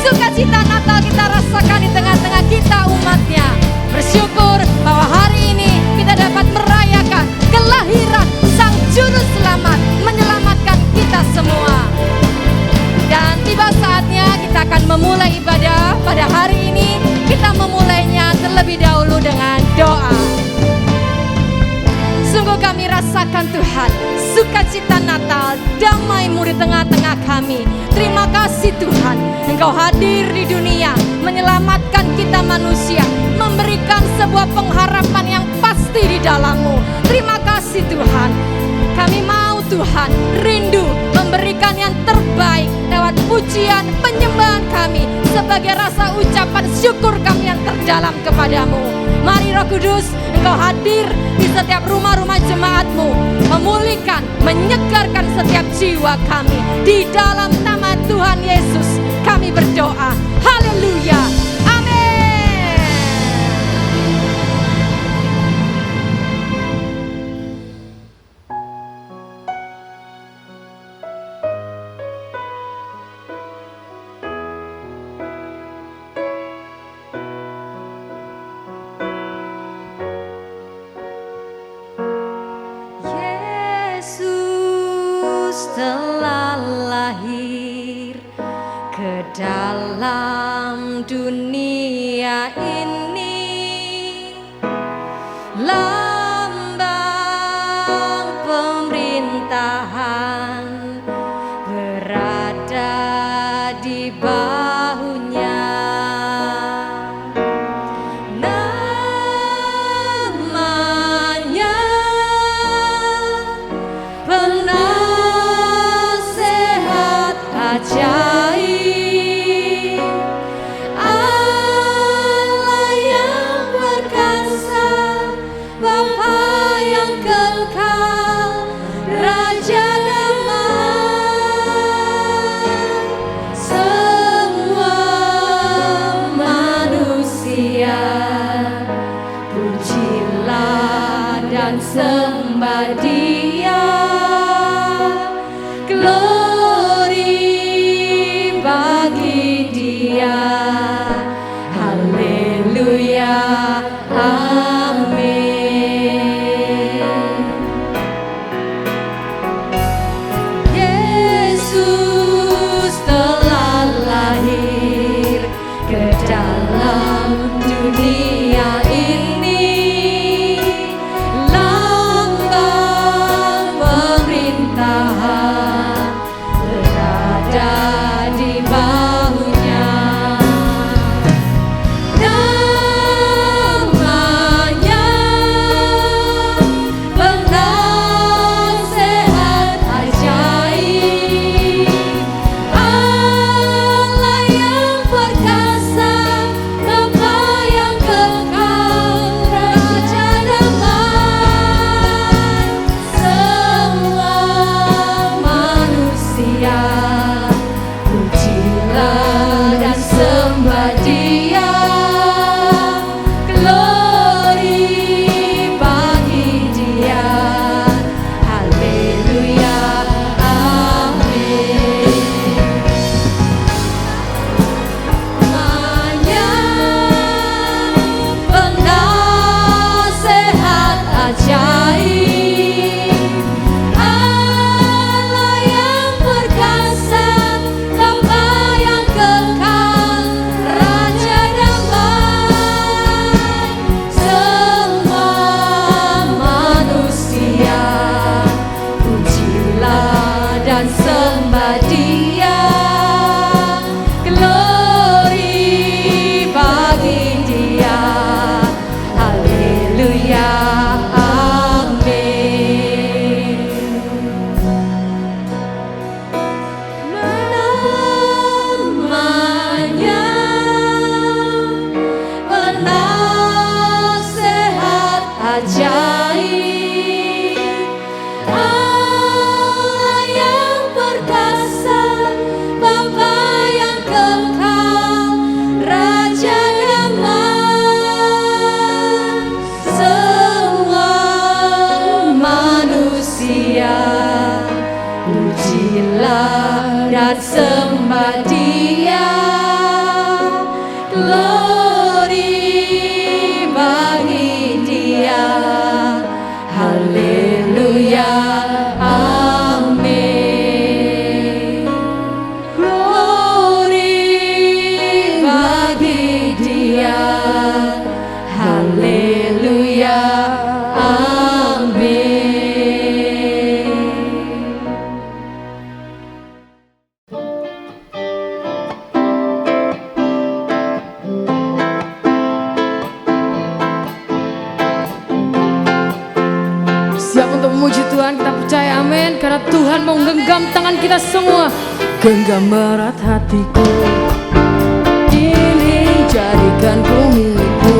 Sukacita Natal kita rasakan di tengah-tengah kita umatnya. Bersyukur bahwa hari ini kita dapat merayakan kelahiran Sang Juru Selamat, menyelamatkan kita semua. Dan tiba saatnya kita akan memulai ibadah pada hari ini. Kita memulainya terlebih dahulu dengan doa. Sungguh kami rasakan Tuhan, sukacita Natal, damai-Mu di tengah-tengah kami. Terima kasih Tuhan, Engkau hadir di dunia, menyelamatkan kita manusia, memberikan sebuah pengharapan yang pasti di dalam-Mu. Terima kasih Tuhan. Kami mau Tuhan rindu memberikan yang terbaik lewat pujian penyembahan kami sebagai rasa ucapan syukur kami yang terdalam kepadamu. Mari Roh Kudus, Engkau hadir di setiap rumah-rumah jemaat-Mu, memulihkan, menyegarkan setiap jiwa kami. Di dalam nama Tuhan Yesus kami berdoa. Haleluya. Amin. Telah lahir ke dalam dunia ini, lambang pemerintahan berada di bahunya. Namanya ajaib, Allah yang perkasa, Bapa yang kekal, Raja damai. Semua manusia pujilah dan sembah Dia. Bagi Dia, haleluya, amin. Yesus telah lahir ke dalam dunia ini, lambang pemerintahan berada di bahunya. Namanya penasehat ajaib, Allah yang perkasa, Bapa yang kekal, Raja damai. Semua manusia dan sembah Dia. Glory bagi Dia, haleluya, amin. Namanya penasehat ajaib, Allah yang perkasa, Bapa yang kekal, Raja damai. Semua manusia pujilah dan sembah Dia. Sembah Dia, glory bagi Dia, haleluya, amin. Glory bagi Dia, haleluya, amin. Siap untuk memuji Tuhan, kita percaya amin. Karena Tuhan mau genggam tangan kita semua. Genggam erat hatiku, ini jadikan ku milikku.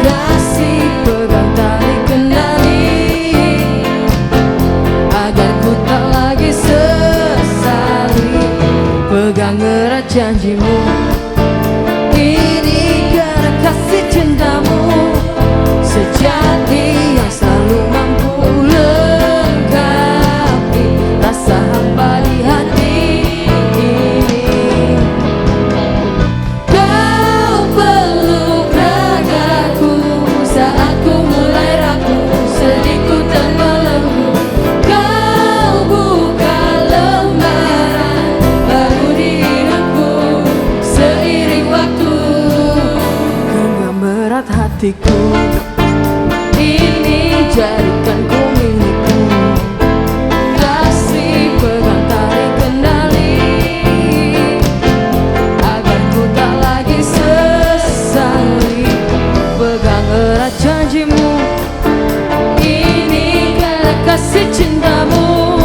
Kasih pegang tali kendali, agar ku tak lagi sesali. Pegang erat janjimu, ini karena kasih cintamu sejati yang selalu mampu lengkapi rasa hampa di hati ini. Kau peluk ragaku saat ku mulai rapuh, sedihku terbelenggu. Kau buka lembaran baru di hidupku seiring waktu. Genggam erat hatiku, ini jadikan ku milikku. Kasih pegang tali kendali, agar ku tak lagi sesali. Pegang erat janjimu, ini karena kasih cintamu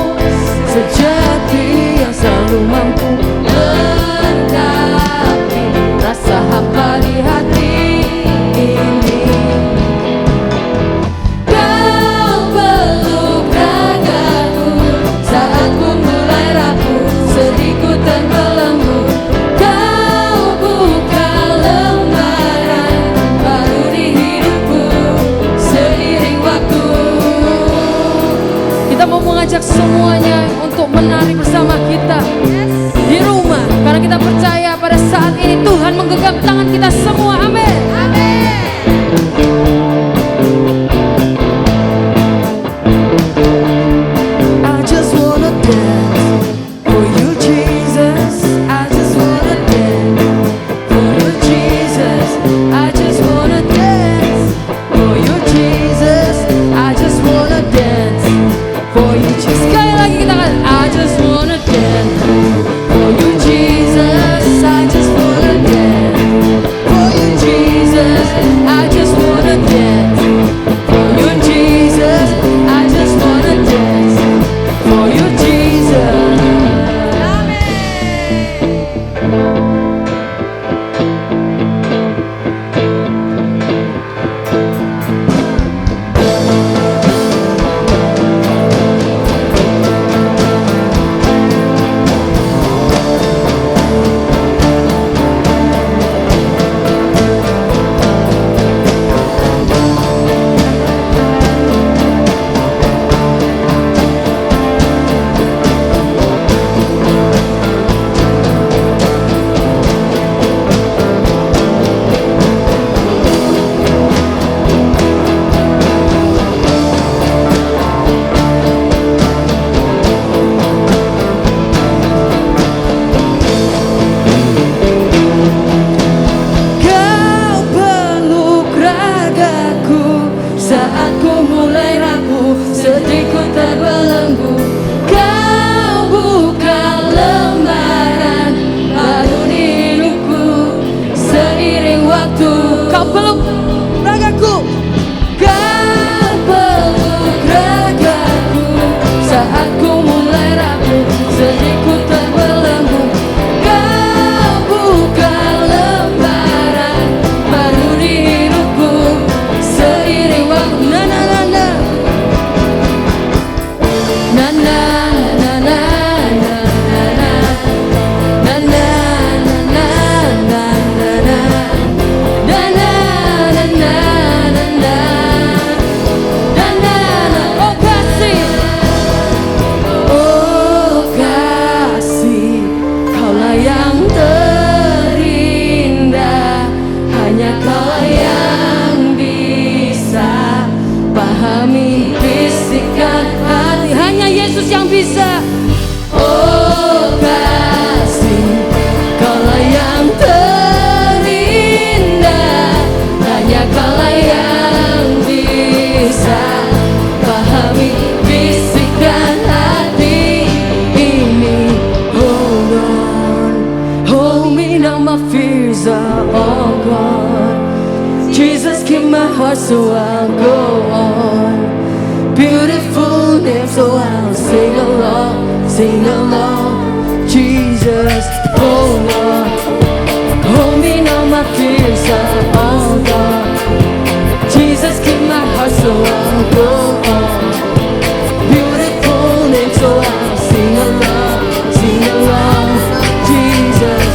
sejati yang selalu mampu lengkapi rasa hampa di hati ini. Kau peluk ragaku saat ku mulai rapuh, sedihku terbelenggu. Kau buka lembaran baru di hidupku seiring waktu. Kita mau mengajak semuanya untuk menari bersama kita di rumah, karena kita percaya pada saat ini Tuhan menggenggam tangan kita semua. Amin. I just wanna dance for you, Jesus. I just wanna dance for you, Jesus. I just wanna dance for you, Jesus. I just wanna dance for you, Jesus. Sekali lagi kita kan, I just wanna dance for you, Jesus. I just wanna dance for you, Jesus. I just wanna dance for you, Jesus. I just wanna dance for you, Jesus. Kau peluk ragaku saat ku mulai rapuh, sedihku terbelenggu. Kau buka lembaran baru di hidupku seiring waktu. Kau peluk ragaku, kau peluk ragaku saat ku mulai rapuh, sedihku terbelenggu. Kau buka lembaran baru di hidupku seiring waktu. Na na na na na na na na na na na na na na na na na. Oh kasih, oh kasih. terindah. Oh kasih, Kaulah yang terindah, hanya Kaulah yang bisa pahami bisikan hati ini. Hold me now, my fears are all gone. Jesus, keep my heart so I'll go on. Beautiful name, so I'll sing along, sing along. Jesus, hold on. Hold me now, my fears are all gone. Jesus, keep my heart so I'll go on. Beautiful name, so I'll sing along, sing along. Jesus,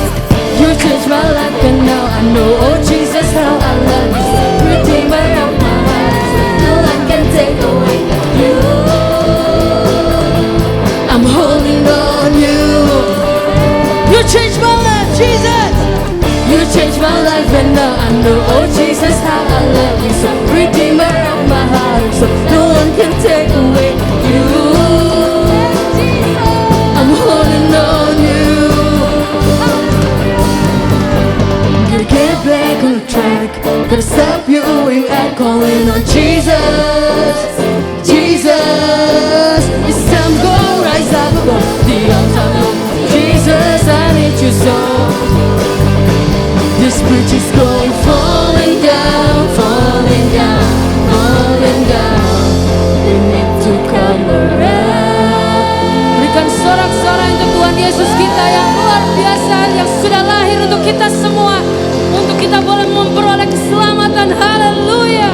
you changed my life and now I know, oh Jesus, how I love you. Redeemer of my heart, no one can take away you. I'm holding on you. You changed my life, Jesus. You changed my life and now I know, oh Jesus, how I love you. So Redeemer of my heart, so no one can take away you. I'm holding on you. Gotta get back on track, gotta stop you and calling on Jesus, Jesus. It's time to go rise up above the altar. Jesus, I need you so. This bridge is going falling down, falling down, falling down. We need to come around. Berikan sorak-sorai untuk Tuhan Yesus kita yang luar biasa, yang sudah lahir untuk kita semua, untuk kita boleh memperoleh keselamatan. Haleluya.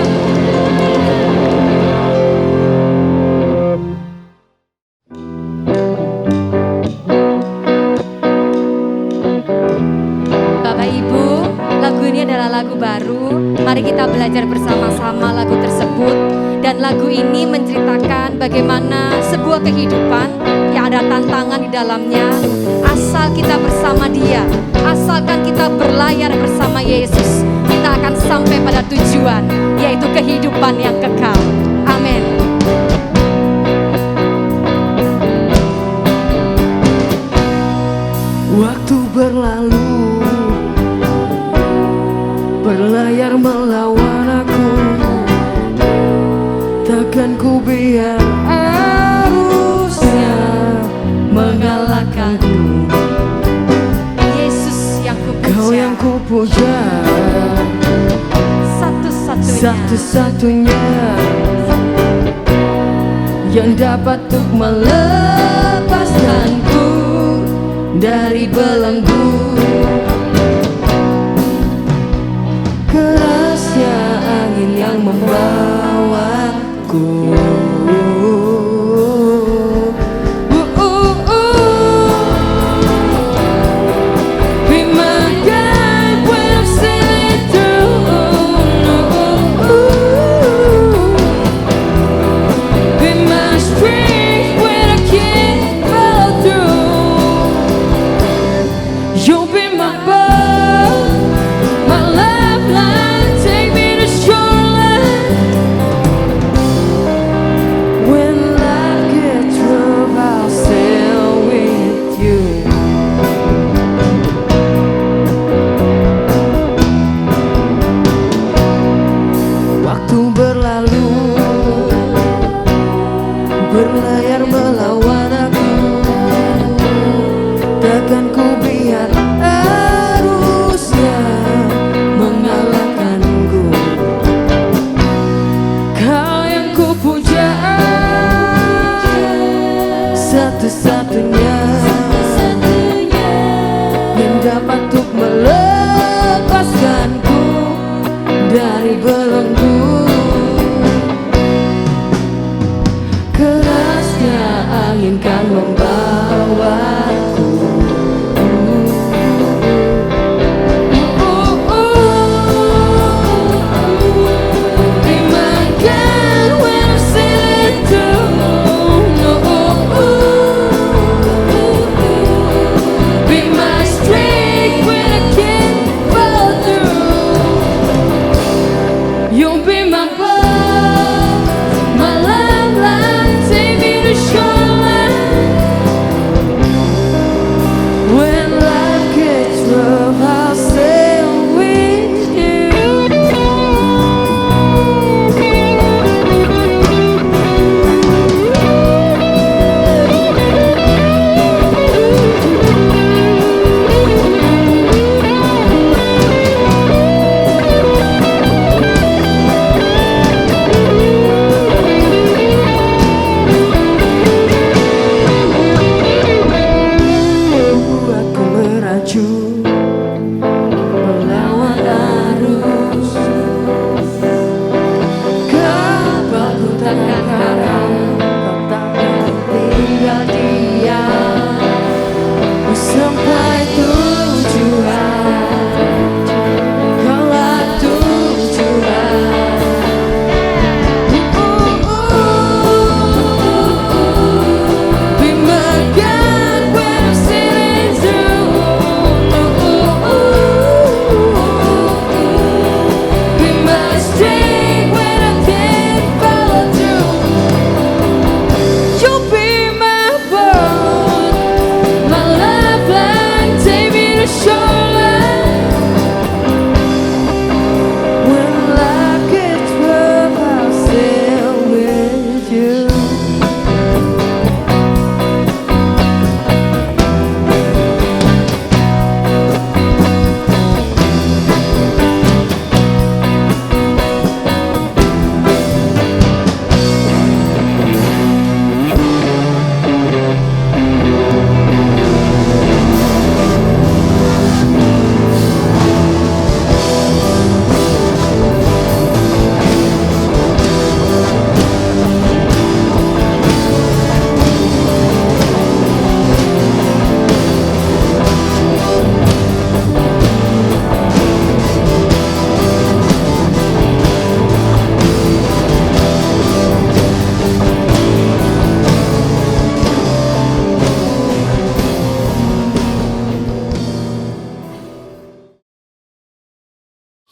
Bapak Ibu, lagu ini adalah lagu baru. Mari kita belajar bersama-sama lagu tersebut. Dan lagu ini menceritakan bagaimana sebuah kehidupan yang ada tantangan di dalamnya. Asal kita bersama Dia, asalkan kita berlayar bersama Yesus, kita akan sampai pada tujuan, yaitu kehidupan yang kekal. Amin. Waktu berlalu, berlayar melawan aku. Takkan ku biar arusnya mengalahkanku. Yesus yang Kau kupuja, yang kupuja, satu-satunya yang dapat untuk melepaskanku dari belenggu. Kerasnya angin yang membawaku. Be my guide when I'm sailing through. Be my strength when I can't follow through. You'll be my boat, my lifeline, take me to shoreline. When life gets rough, I'll sail with you. Waktu berlalu, berlayar melawan aku. Takkan ku biar arusnya mengalahkanku. Kau yang kupuja, satu-satunya yang dapat untuk melepaskanku dari belenggu. Kerasnya angin kan membawaku. Be my guide when I'm sailing through. Be my strength when I can't follow through. You'll be my boat, my lifeline, take me to shoreline. sampai tujuan. Kaulah tujuan. Be my guide when I'm sailing through. Be my strength when I can't follow through. You'll be my boat, my lifeline, take me to shoreline. When life gets rough, I'll sail with you.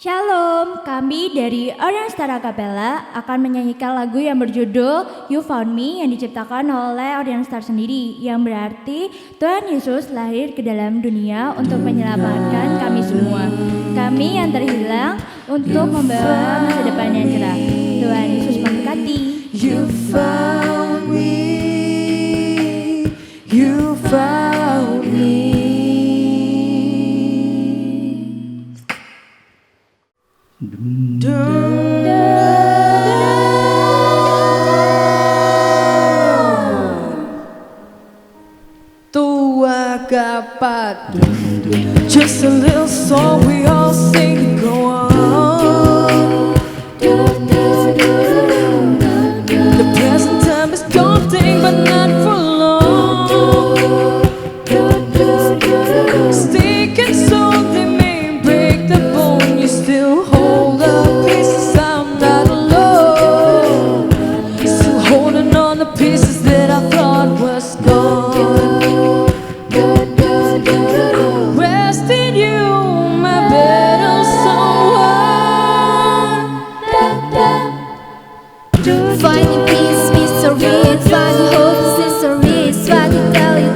Shalom, kami dari Orient Star Acapella akan menyanyikan lagu yang berjudul You Found Me yang diciptakan oleh Orient Star sendiri, yang berarti Tuhan Yesus lahir ke dalam dunia untuk menyelamatkan kami semua, kami yang terhilang, untuk membawa masa depan yang cerah. Tuhan Yesus memberkati. You found me, you found me. Tua kapat, just a little song we all sing. Go on. The present time is daunting, but not for long. Stick and sword, they may break the bone. You still hold the pieces. I'm not alone. Still holding on the pieces that I thought was gone. Rest in you, my battle song. Finding peace, mystery, finding hope, history, finding value,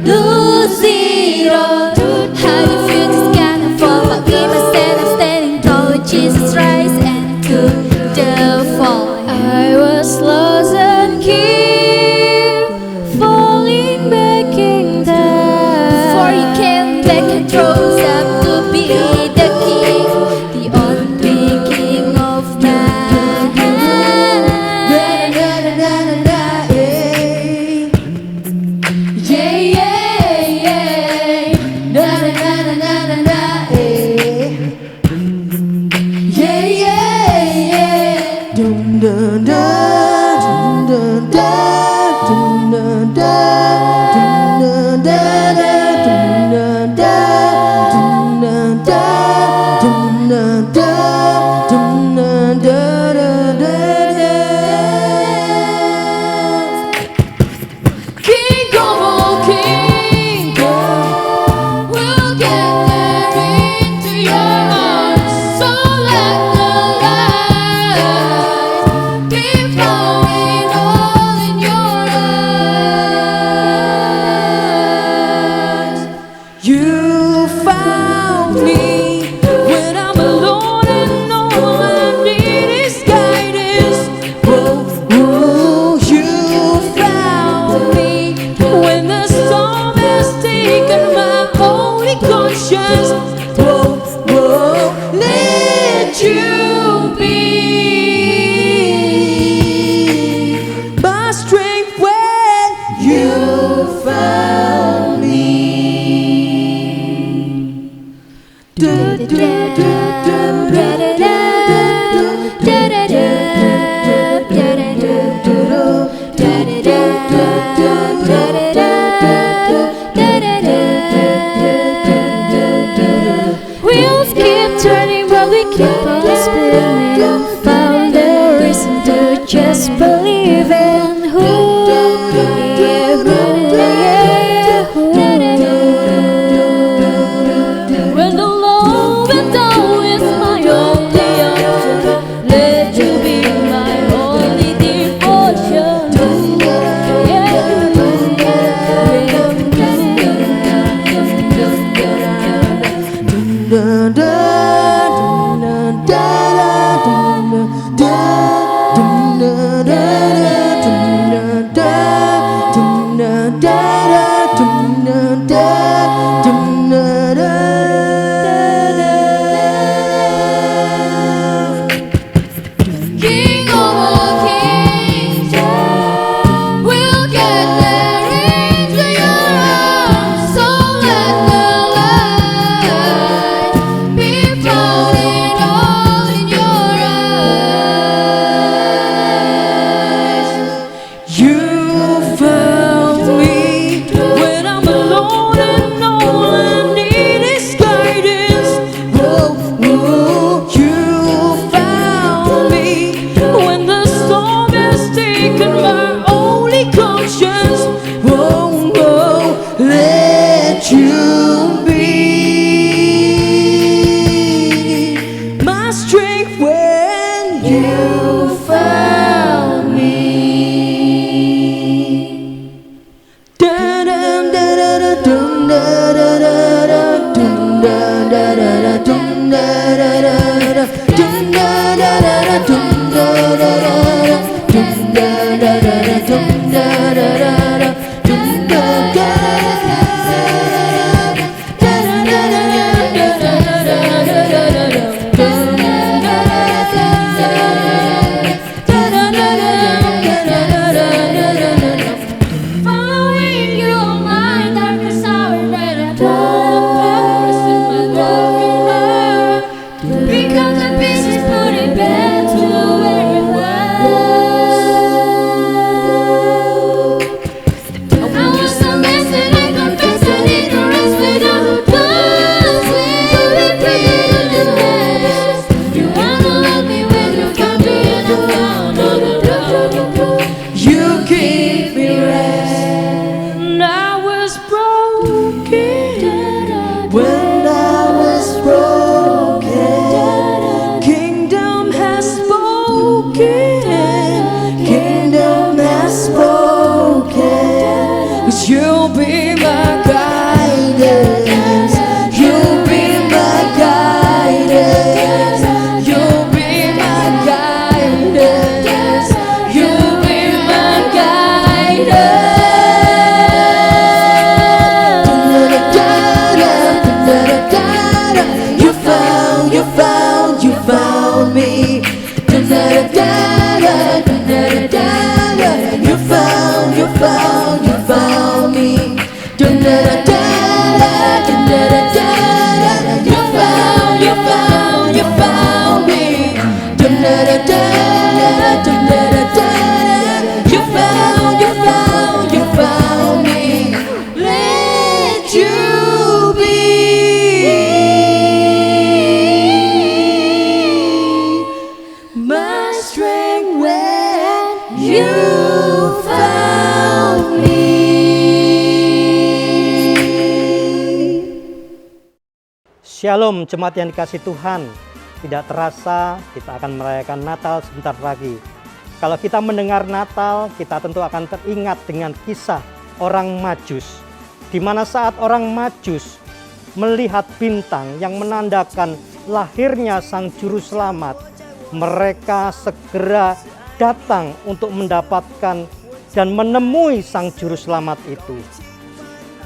lose it all. How you feel this kind of fall, but we must stand up, standing tall with Jesus rise and to the fall. I was lost and keep falling back in time. Before you came back and rose up to be the king, the only king of man. King of all kingdoms, we'll get there into your heart. So let the light be flowing all in your eyes. You found me when I'm alone and all I need is guidance. Whoa, whoa, you found me when the storm has taken my only conscience. Whoa, whoa, let you be my strength when you found me. oh, oh, let you be my strength when you found me. Da-dum, da-da-da-dum, da-da-da-da, dum, da-da-da-da, dum, da-da-da-da, dum, da-da-da-da, dum, da-da-da-da, dum, da-da-da-da, dum, da-da-da-da, dum, Following your mind, darkest hour, right at the purpose in my broken heart. Pick up the pieces, put it back to where it was. I was a mess and I confess that ignorance without a cause will be prettiness. You wanna love me when you got me in the ground on the door. you give me rest. And I was broken when I was broken. Kingdom has spoken. Kingdom has spoken. 'Cause you'll be my guidance. You'll be my guidance. You'll be my guidance. You'll be my guidance. You found, you found, you found me. You found, you found, you found me. You found, you found, you found me. You found, you found, you found me. Let you be my strength when you found me. Shalom jemaat yang dikasih Tuhan. Tidak terasa kita akan merayakan Natal sebentar lagi. Kalau kita mendengar Natal, kita tentu akan teringat dengan kisah orang Majus, di mana saat orang Majus melihat bintang yang menandakan lahirnya Sang Juru Selamat, mereka segera datang untuk mendapatkan dan menemui Sang Juru Selamat itu.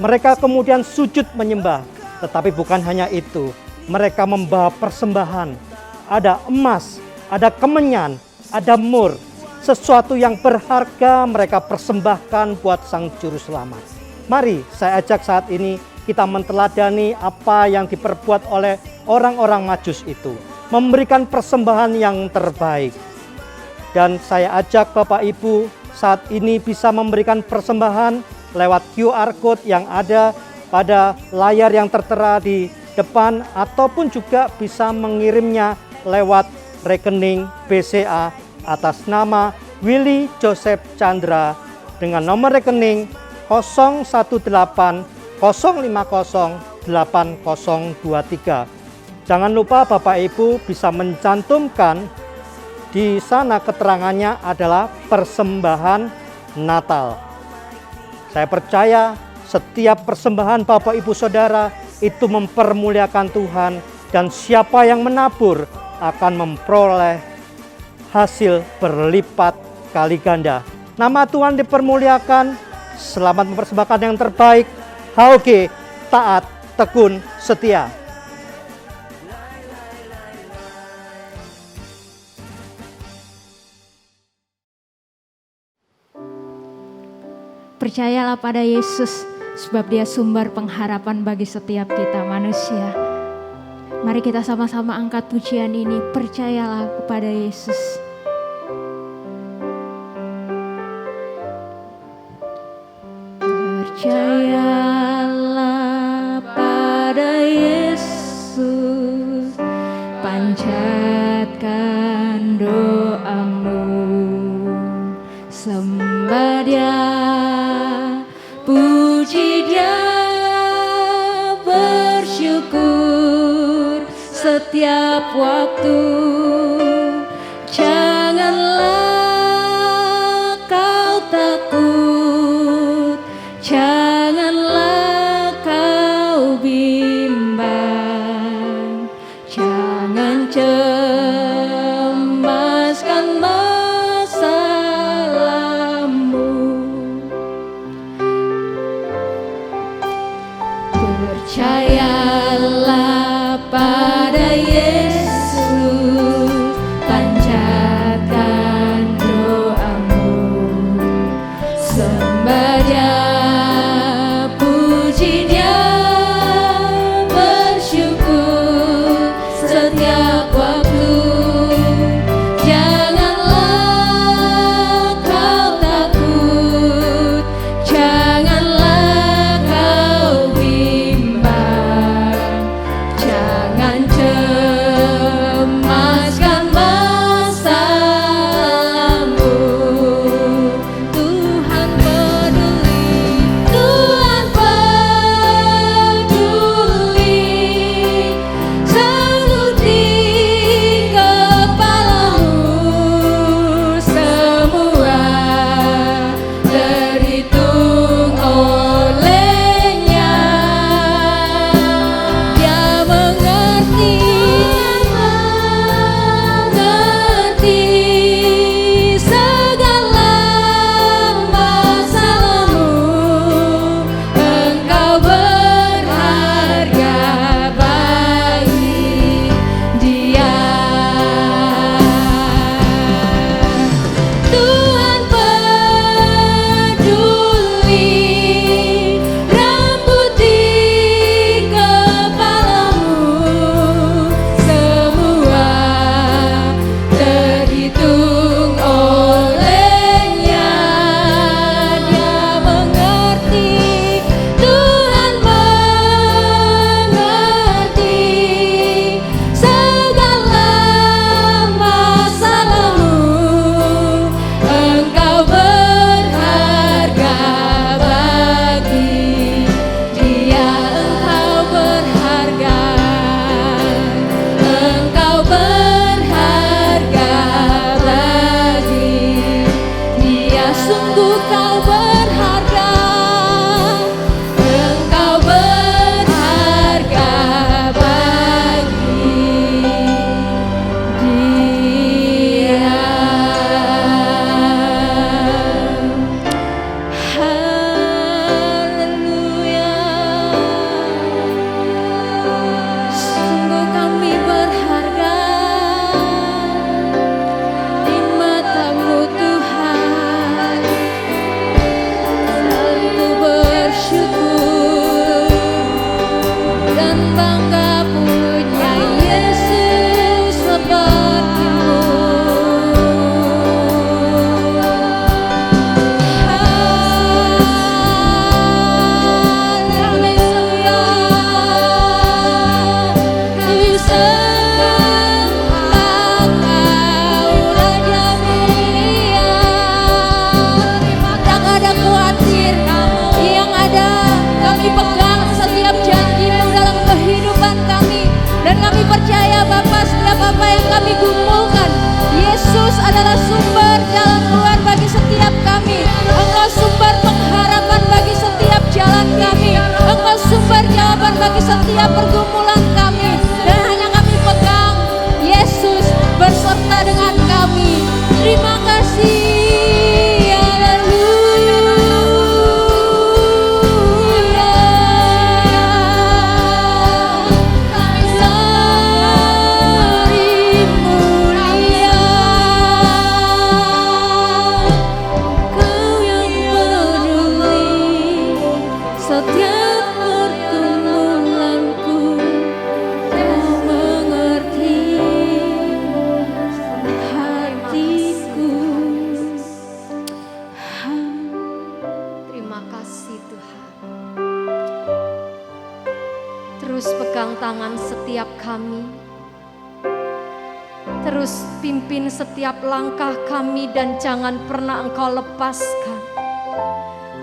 Mereka kemudian sujud menyembah, tetapi bukan hanya itu, mereka membawa persembahan. Ada emas, ada kemenyan, ada mur, sesuatu yang berharga mereka persembahkan buat Sang Juru Selamat. Mari saya ajak saat ini kita menteladani apa yang diperbuat oleh orang-orang Majus itu, memberikan persembahan yang terbaik. Dan saya ajak Bapak Ibu saat ini bisa memberikan persembahan lewat QR Code yang ada pada layar yang tertera di depan, ataupun juga bisa mengirimnya lewat rekening BCA atas nama Willy Joseph Chandra dengan nomor rekening 018-050-8023. Jangan lupa Bapak Ibu bisa mencantumkan di sana, keterangannya adalah persembahan Natal. Saya percaya setiap persembahan Bapak Ibu Saudara itu mempermuliakan Tuhan, dan siapa yang menabur akan memperoleh hasil berlipat kali ganda. Nama Tuhan dipermuliakan. Selamat mempersembahkan yang terbaik. HOG, taat, tekun, setia. Percayalah pada Yesus, sebab Dia sumber pengharapan bagi setiap kita manusia. Mari kita sama-sama angkat pujian ini. Percayalah kepada Yesus. Percayalah pada Yesus, panjatkan doamu, sembah Dia, puji Dia, bersyukur setiap waktu. Janganlah kau takut, janganlah kau bimbang, jangan cemaskan masalahmu. Percayalah pada Yesus, panjatkan doamu, sembah Dia, puji Dia, bersyukur setiap waktu. Janganlah kau takut, janganlah kau bimbang, jangan cemaskan masalahmu. Tuhan peduli, Tuhan peduli, selalu di kepalamu, semua terhitung olehnya. Dia mengerti segala masalahmu. Engkau berharga bagi Dia. Tuhan peduli, rambut di kepalamu, semua terhitung olehnya. Dia mengerti, Tuhan mengerti segala masalahmu. Engkau berharga bagi Dia. Engkau berharga, engkau berharga bagi Dia. Sungguh kau berharga, engkau berharga bagi Dia. Haleluya. Sungguh kami berharga di mata-Mu Tuhan. Selalu bersyukur dan bangga punya Yesus seperti-Mu. Haleluya. Kami sembah Kau, Raja mulia. Tak ada khawatir, yang ada kami pegang setiap janji-Mu dalam kehidupan kami. Dan kami percaya Bapa, setiap apa yang kami gumulkan, Yesus adalah sumber jalan keluar bagi setiap kami. Engkau sumber pengharapan bagi setiap jalan kami. Engkau sumber jawaban bagi setiap pergumulan kami. Dan hanya kami pegang Yesus berserta dengan kami. Terima kasih. Haleluya. Kami beri mulia. Kau yang peduli setiap pergumulanku. Kau mengerti hatiku. Terima kasih Tuhan. Terus pegang tangan setiap kami. Terus pimpin setiap langkah kami dan jangan pernah Engkau lepaskan.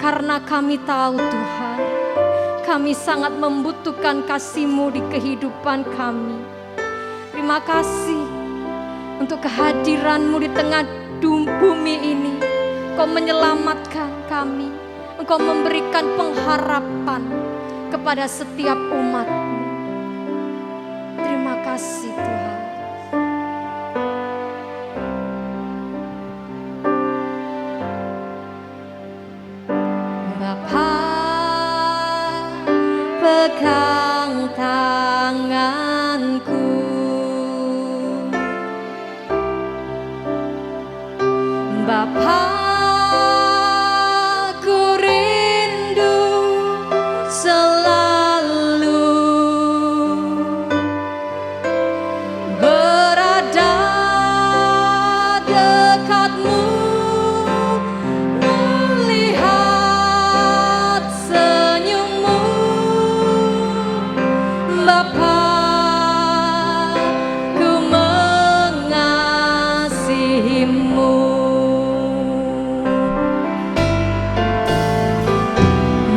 karena kami tahu Tuhan, kami sangat membutuhkan kasih-Mu di kehidupan kami. Terima kasih untuk kehadiran-Mu di tengah bumi ini. Engkau menyelamatkan kami, Engkau memberikan pengharapan kepada setiap umat-Mu. Terima kasih Tuhan. Bapa, pegang tanganku, Bapa, ku rindu selalu berada dekatmu, melihat senyummu, Bapa, ku mengasihimu.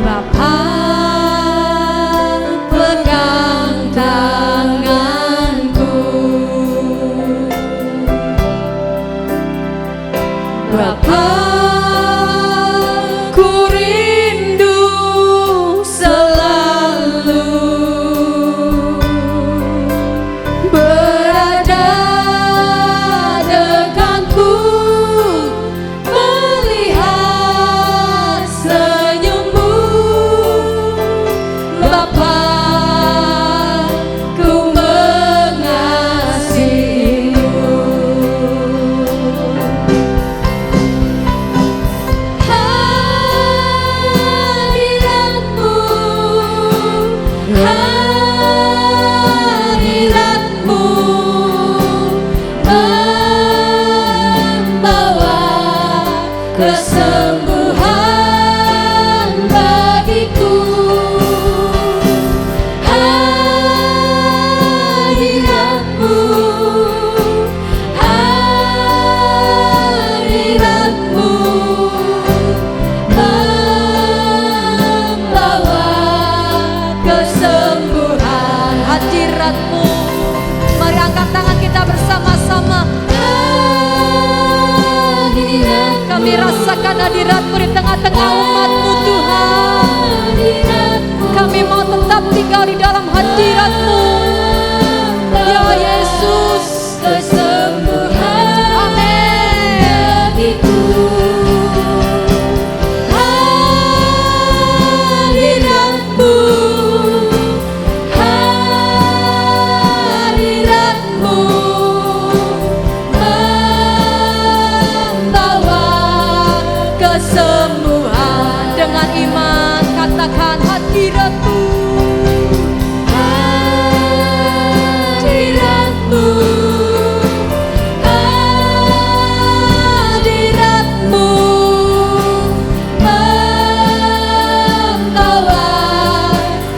Bapa, pegang tanganku, Bapa, ku rindu selalu berada dekatku, melihat senyummu, Bapa, ku mengasihimu. Hadiratmu, hadiratmu membawa kesembuhan bagiku. Hadiratmu, hadiratmu membawa kesembuhan. Hadiratmu, mari angkat tangan kita bersama-sama. Hadirat, kami rasakan hadirat-Mu di tengah-tengah umat-Mu Tuhan. Kami mau tetap tinggal di dalam hadirat-Mu, ya Yesus. Kesembuhan, amin. Hadirat-Mu, hadirat-Mu membawa kesembuhan. Dengan iman katakan hadirat-Mu, hadirat-Mu, hadirat-Mu membawa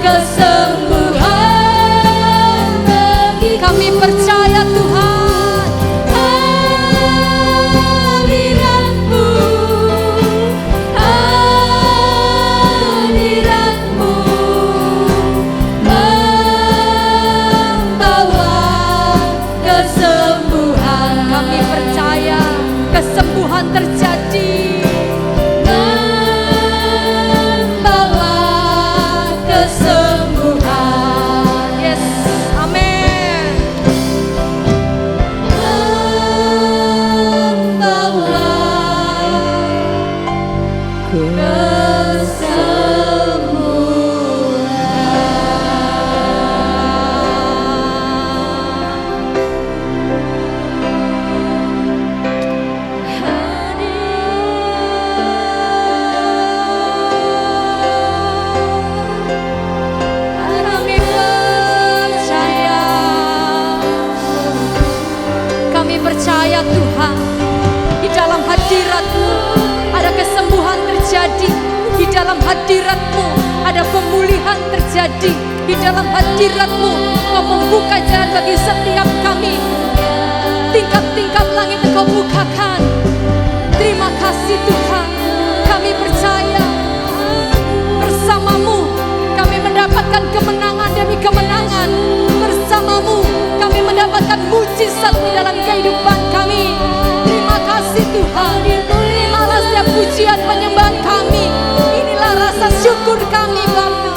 kesembuhan bagi kami. Percaya Tuhan, hadirat-Mu, hadirat-Mu membawa kesembuhan. Kami percaya kesembuhan terjadi, membawa kesembuhan. Yes, amin. Membawa kami percaya Tuhan, di dalam hadirat-Mu ada kesembuhan terjadi, di dalam hadirat-Mu ada pemulihan terjadi, di dalam hadirat-Mu Engkau membuka jalan bagi setiap kami. Tingkap-tingkap langit Engkau bukakan. Terima kasih Tuhan, kami percaya mujizat di dalam kehidupan kami. Terima kasih Tuhan. Terimalah setiap pujian penyembahan kami. Inilah rasa syukur kami Bapa.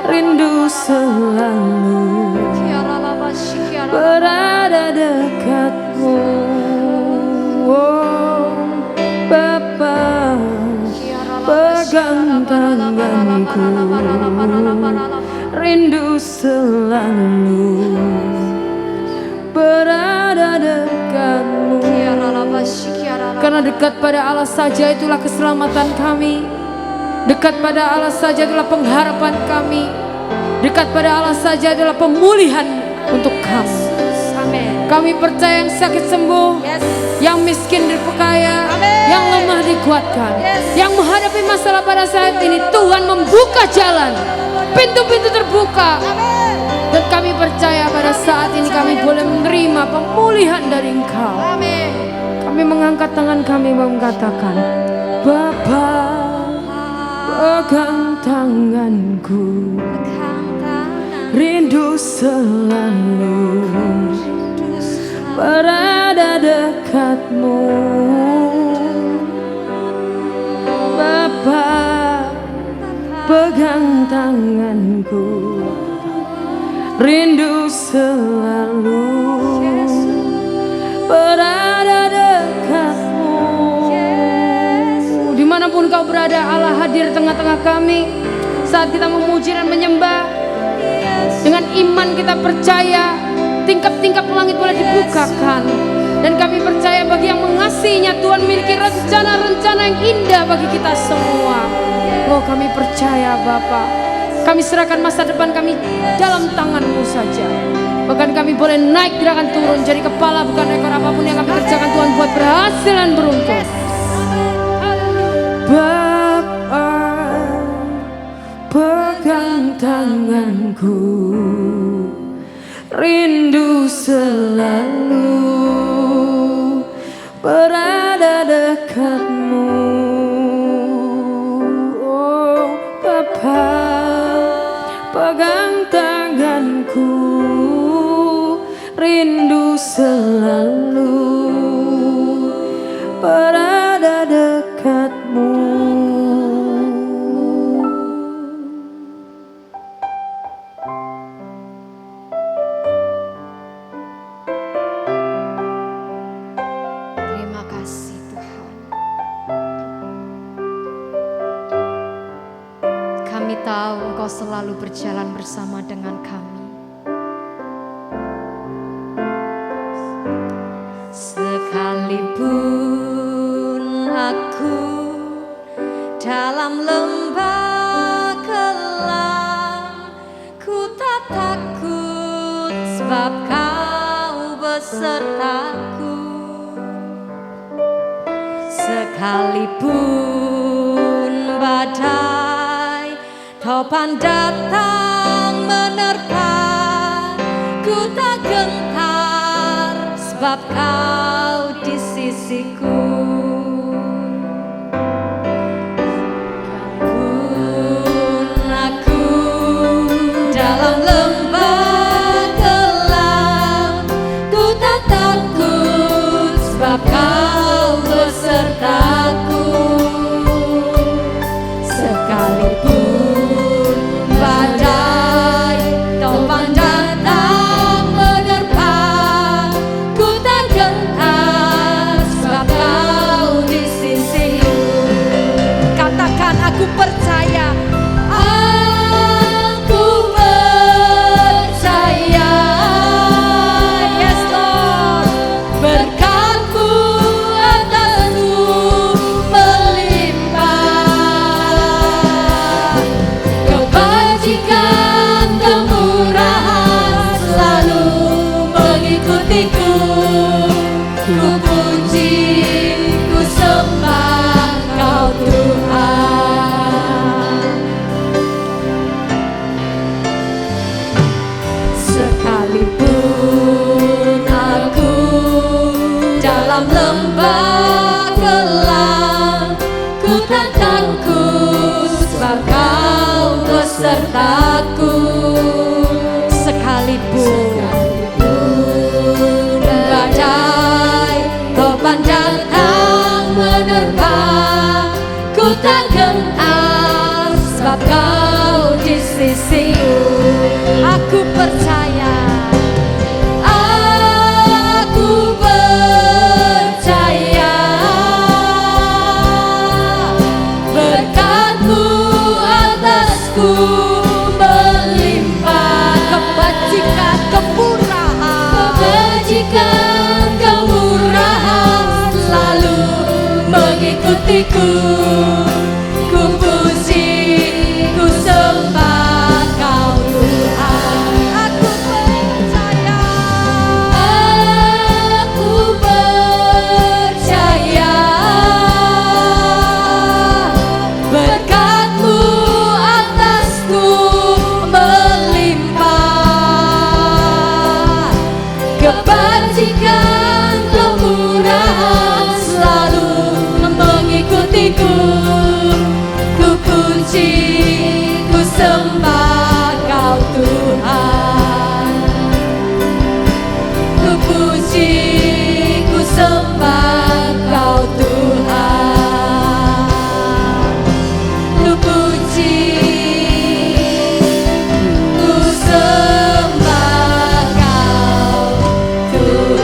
Rindu selalu berada dekatmu, oh Bapa, pegang tanganku. Rindu selalu berada dekatmu. Karena dekat pada Allah saja itulah keselamatan kami. Dekat pada Allah saja adalah pengharapan kami. Dekat pada Allah saja adalah pemulihan untuk kami. Amin. Kami percaya yang sakit sembuh, yang miskin diperkaya, yang lemah dikuatkan, yang menghadapi masalah pada saat ini Tuhan membuka jalan, pintu-pintu terbuka. Dan kami percaya pada saat ini kami boleh menerima pemulihan dari Engkau. Amin. Kami mengangkat tangan kami mengatakan, Bapa, pegang tanganku, rindu selalu berada dekatmu. Bapa, pegang tanganku, rindu selalu berada dekatmu. Dimanapun kau berada, Allah hadir tengah-tengah kami. Saat kita memuji dan menyembah, dengan iman kita percaya tingkap-tingkap langit boleh dibukakan. Dan kami percaya bagi yang mengasihinya Tuhan memiliki rencana-rencana yang indah bagi kita semua. Oh, kami percaya Bapa, kami serahkan masa depan kami dalam tangan-Mu saja. Bahkan kami boleh naik, tidak akan turun, jadi kepala bukan ekor. Apapun yang kami kerjakan Tuhan buat berhasil dan beruntung. Bapa, pegang tanganku, rindu selalu berada dekatmu. Oh Bapa, pegang tanganku, rindu selalu berada dekatmu. Terima kasih Tuhan. Kami tahu Engkau selalu berjalan bersama dengan kami. Sekalipun aku dalam lembah kelam, ku tak takut sebab Kau besertaku. Sekalipun badai topan datang menerpa, ku tak gentar sebab Kau di sisiku. Pun aku dalam lembah kelam, di sisimu. Aku percaya, aku percaya berkat-Mu atasku melimpah. Kebajikan, kemurahan, kebajikan, kemurahan selalu mengikutiku. Ku puji, ku sembah Kau Tuhan. Aku percaya, aku percaya berkat-Mu atasku melimpah. Kebajikan, kemurahan selalu mengikutiku. Ku puji, ku sembah Kau Tuhan. Ku puji, ku sembah Kau Tuhan. Ku puji, ku sembah Kau Tuhan.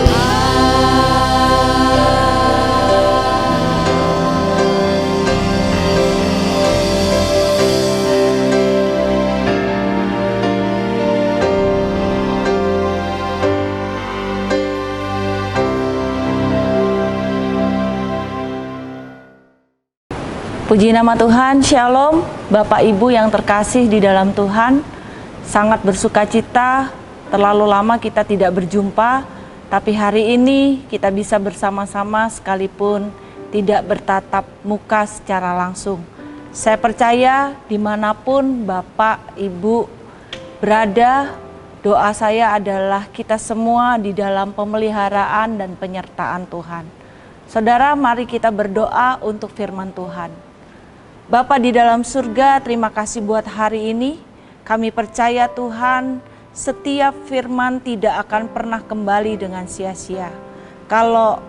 Puji nama Tuhan, Shalom, Bapak Ibu yang terkasih di dalam Tuhan. Sangat bersuka cita, terlalu lama kita tidak berjumpa, tapi hari ini kita bisa bersama-sama sekalipun tidak bertatap muka secara langsung. Saya percaya dimanapun Bapak, Ibu berada, doa saya adalah kita semua di dalam pemeliharaan dan penyertaan Tuhan. Saudara, mari kita berdoa untuk firman Tuhan. Bapa di dalam surga, terima kasih buat hari ini. Kami percaya Tuhan, setiap firman tidak akan pernah kembali dengan sia-sia. Kalau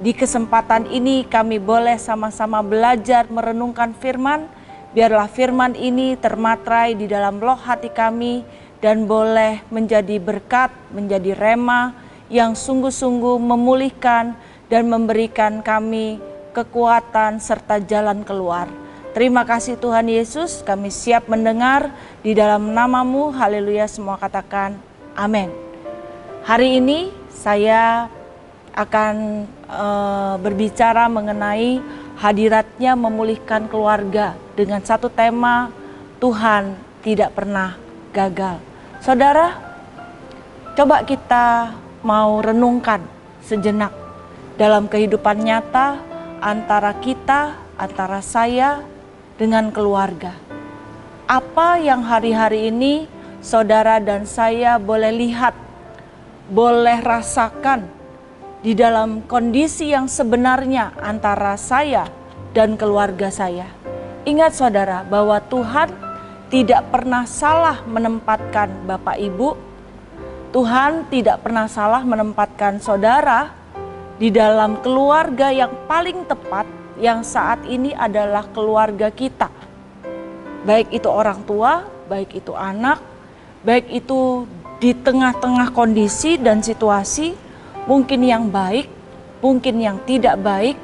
di kesempatan ini kami boleh sama-sama belajar merenungkan firman, biarlah firman ini termatrai di dalam loh hati kami dan boleh menjadi berkat, menjadi rema yang sungguh-sungguh memulihkan dan memberikan kami kekuatan serta jalan keluar. Terima kasih Tuhan Yesus, kami siap mendengar di dalam nama-Mu, haleluya, semua katakan amin. Hari ini saya akan berbicara mengenai hadiratnya memulihkan keluarga dengan satu tema, Tuhan tidak pernah gagal. Saudara, coba kita mau renungkan sejenak dalam kehidupan nyata antara kita, antara saya dengan keluarga. Apa yang hari-hari ini saudara dan saya boleh lihat, boleh rasakan di dalam kondisi yang sebenarnya antara saya dan keluarga saya. Ingat saudara bahwa Tuhan tidak pernah salah menempatkan Bapak Ibu. Tuhan tidak pernah salah menempatkan saudara di dalam keluarga yang paling tepat, yang saat ini adalah keluarga kita. Baik itu orang tua, baik itu anak, baik itu di tengah-tengah kondisi dan situasi, mungkin yang baik, mungkin yang tidak baik.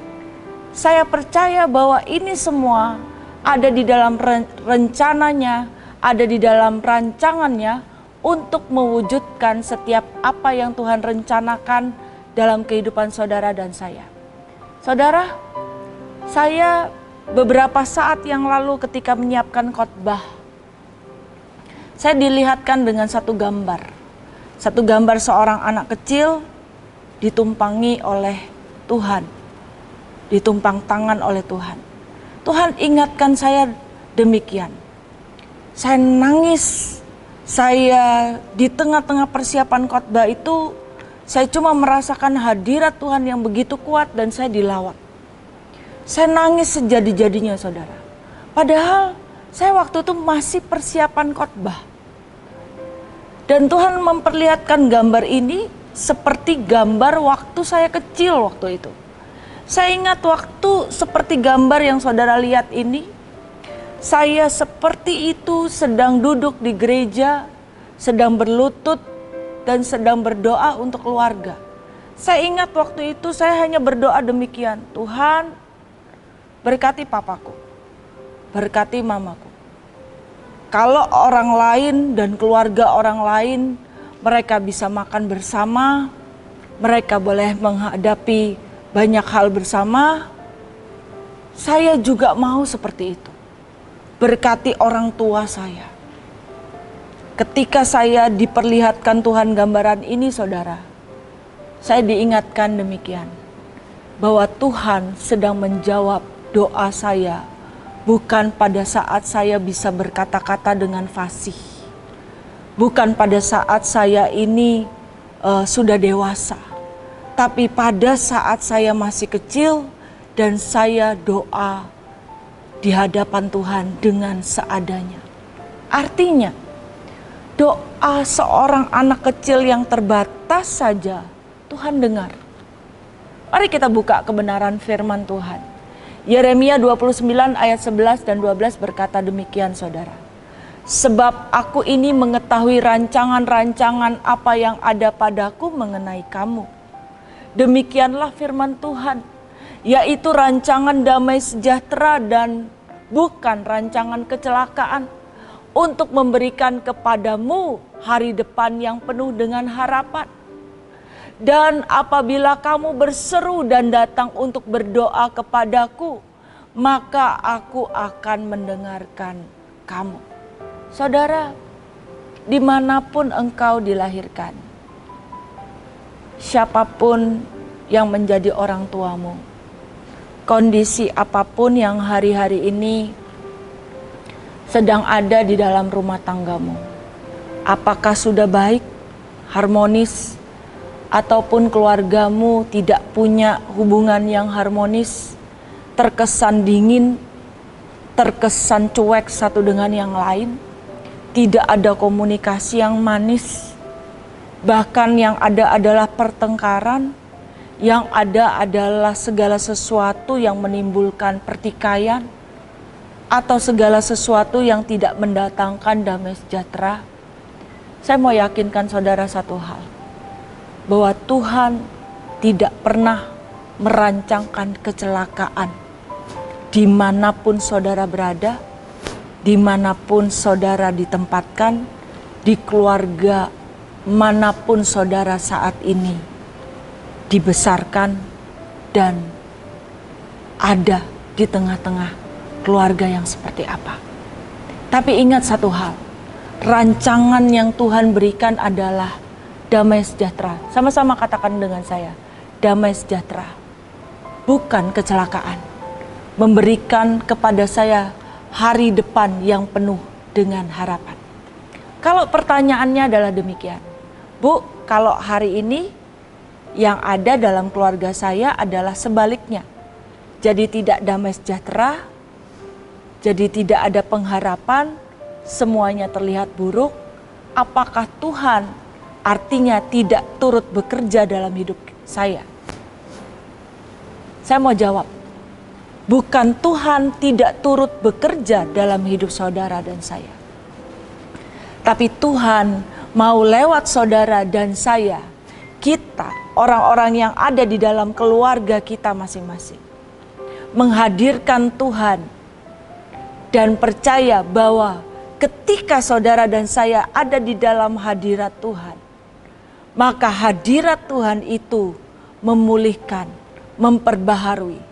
Saya percaya bahwa ini semua ada di dalam rencananya, ada di dalam rancangannya untuk mewujudkan setiap apa yang Tuhan rencanakan dalam kehidupan saudara dan saya. Saudara, saya beberapa saat yang lalu ketika menyiapkan khotbah, saya dilihatkan dengan satu gambar. Satu gambar seorang anak kecil ditumpangi oleh Tuhan, ditumpang tangan oleh Tuhan. Tuhan ingatkan saya demikian. Saya nangis, saya di tengah-tengah persiapan khotbah itu, saya cuma merasakan hadirat Tuhan yang begitu kuat dan saya dilawat. Saya nangis sejadi-jadinya saudara. Padahal saya waktu itu masih persiapan khotbah. Dan Tuhan memperlihatkan gambar ini seperti gambar waktu saya kecil waktu itu. Saya ingat waktu seperti gambar yang saudara lihat ini. Saya seperti itu sedang duduk di gereja, sedang berlutut dan sedang berdoa untuk keluarga. Saya ingat waktu itu saya hanya berdoa demikian, Tuhan berkati papaku, berkati mamaku. Kalau orang lain dan keluarga orang lain, mereka bisa makan bersama, mereka boleh menghadapi banyak hal bersama, saya juga mau seperti itu. Berkati orang tua saya. Ketika saya diperlihatkan Tuhan gambaran ini, saudara, saya diingatkan demikian, bahwa Tuhan sedang menjawab doa saya, bukan pada saat saya bisa berkata-kata dengan fasih, bukan pada saat saya ini sudah dewasa, tapi pada saat saya masih kecil dan saya doa di hadapan Tuhan dengan seadanya. Artinya, doa seorang anak kecil yang terbatas saja Tuhan dengar. Mari kita buka kebenaran firman Tuhan. Yeremia 29 ayat 11 dan 12 berkata demikian, saudara. Sebab aku ini mengetahui rancangan-rancangan apa yang ada padaku mengenai kamu. Demikianlah firman Tuhan, yaitu rancangan damai sejahtera dan bukan rancangan kecelakaan, untuk memberikan kepadamu hari depan yang penuh dengan harapan. Dan apabila kamu berseru dan datang untuk berdoa kepadaku, maka aku akan mendengarkan kamu. Saudara, dimanapun engkau dilahirkan, siapapun yang menjadi orang tuamu, kondisi apapun yang hari-hari ini sedang ada di dalam rumah tanggamu, apakah sudah baik, harmonis, ataupun keluargamu tidak punya hubungan yang harmonis, terkesan dingin, terkesan cuek satu dengan yang lain, tidak ada komunikasi yang manis, bahkan yang ada adalah pertengkaran, yang ada adalah segala sesuatu yang menimbulkan pertikaian, atau segala sesuatu yang tidak mendatangkan damai sejahtera. Saya mau yakinkan saudara satu hal, bahwa Tuhan tidak pernah merancangkan kecelakaan dimanapun saudara berada, dimanapun saudara ditempatkan, di keluarga manapun saudara saat ini dibesarkan dan ada di tengah-tengah keluarga yang seperti apa. Tapi ingat satu hal, rancangan yang Tuhan berikan adalah damai sejahtera. Sama-sama katakan dengan saya, damai sejahtera, bukan kecelakaan. Memberikan kepada saya hari depan yang penuh dengan harapan. Kalau pertanyaannya adalah demikian, Bu, kalau hari ini yang ada dalam keluarga saya adalah sebaliknya. Jadi tidak damai sejahtera, jadi tidak ada pengharapan, semuanya terlihat buruk. Apakah Tuhan artinya tidak turut bekerja dalam hidup saya? Saya mau jawab, bukan Tuhan tidak turut bekerja dalam hidup saudara dan saya. Tapi Tuhan mau lewat saudara dan saya, kita, orang-orang yang ada di dalam keluarga kita masing-masing, menghadirkan Tuhan dan percaya bahwa ketika saudara dan saya ada di dalam hadirat Tuhan, maka hadirat Tuhan itu memulihkan, memperbaharui.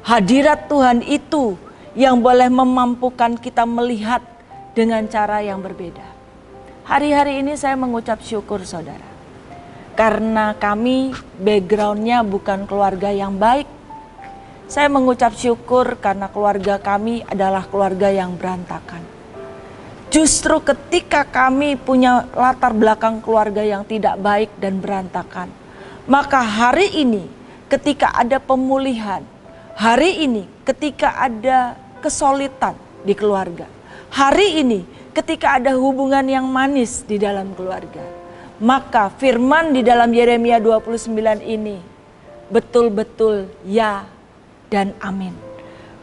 Hadirat Tuhan itu yang boleh memampukan kita melihat dengan cara yang berbeda. Hari-hari ini saya mengucap syukur saudara. Karena kami backgroundnya bukan keluarga yang baik. Saya mengucap syukur karena keluarga kami adalah keluarga yang berantakan. Justru ketika kami punya latar belakang keluarga yang tidak baik dan berantakan, maka hari ini ketika ada pemulihan, hari ini ketika ada kesulitan di keluarga, hari ini ketika ada hubungan yang manis di dalam keluarga, maka firman di dalam Yeremia 29 ini betul-betul ya dan amin.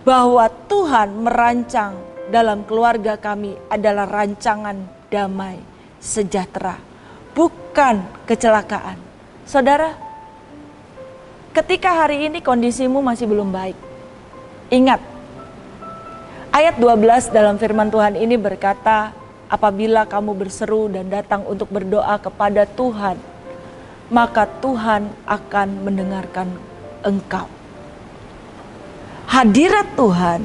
Bahwa Tuhan merancang dalam keluarga kami adalah rancangan damai sejahtera, bukan kecelakaan. Saudara, ketika hari ini kondisimu masih belum baik, ingat, ayat 12 dalam firman Tuhan ini berkata, apabila kamu berseru dan datang untuk berdoa kepada Tuhan, maka Tuhan akan mendengarkan engkau. Hadirat Tuhan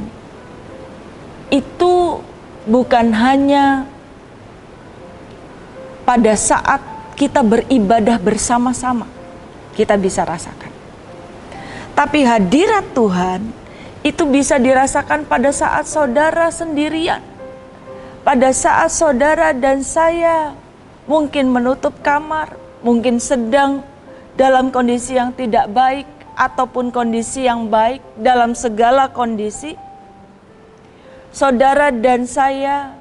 itu bukan hanya pada saat kita beribadah bersama-sama kita bisa rasakan. Tapi hadirat Tuhan itu bisa dirasakan pada saat saudara sendirian. Pada saat saudara dan saya mungkin menutup kamar, mungkin sedang dalam kondisi yang tidak baik ataupun kondisi yang baik, dalam segala kondisi, saudara dan saya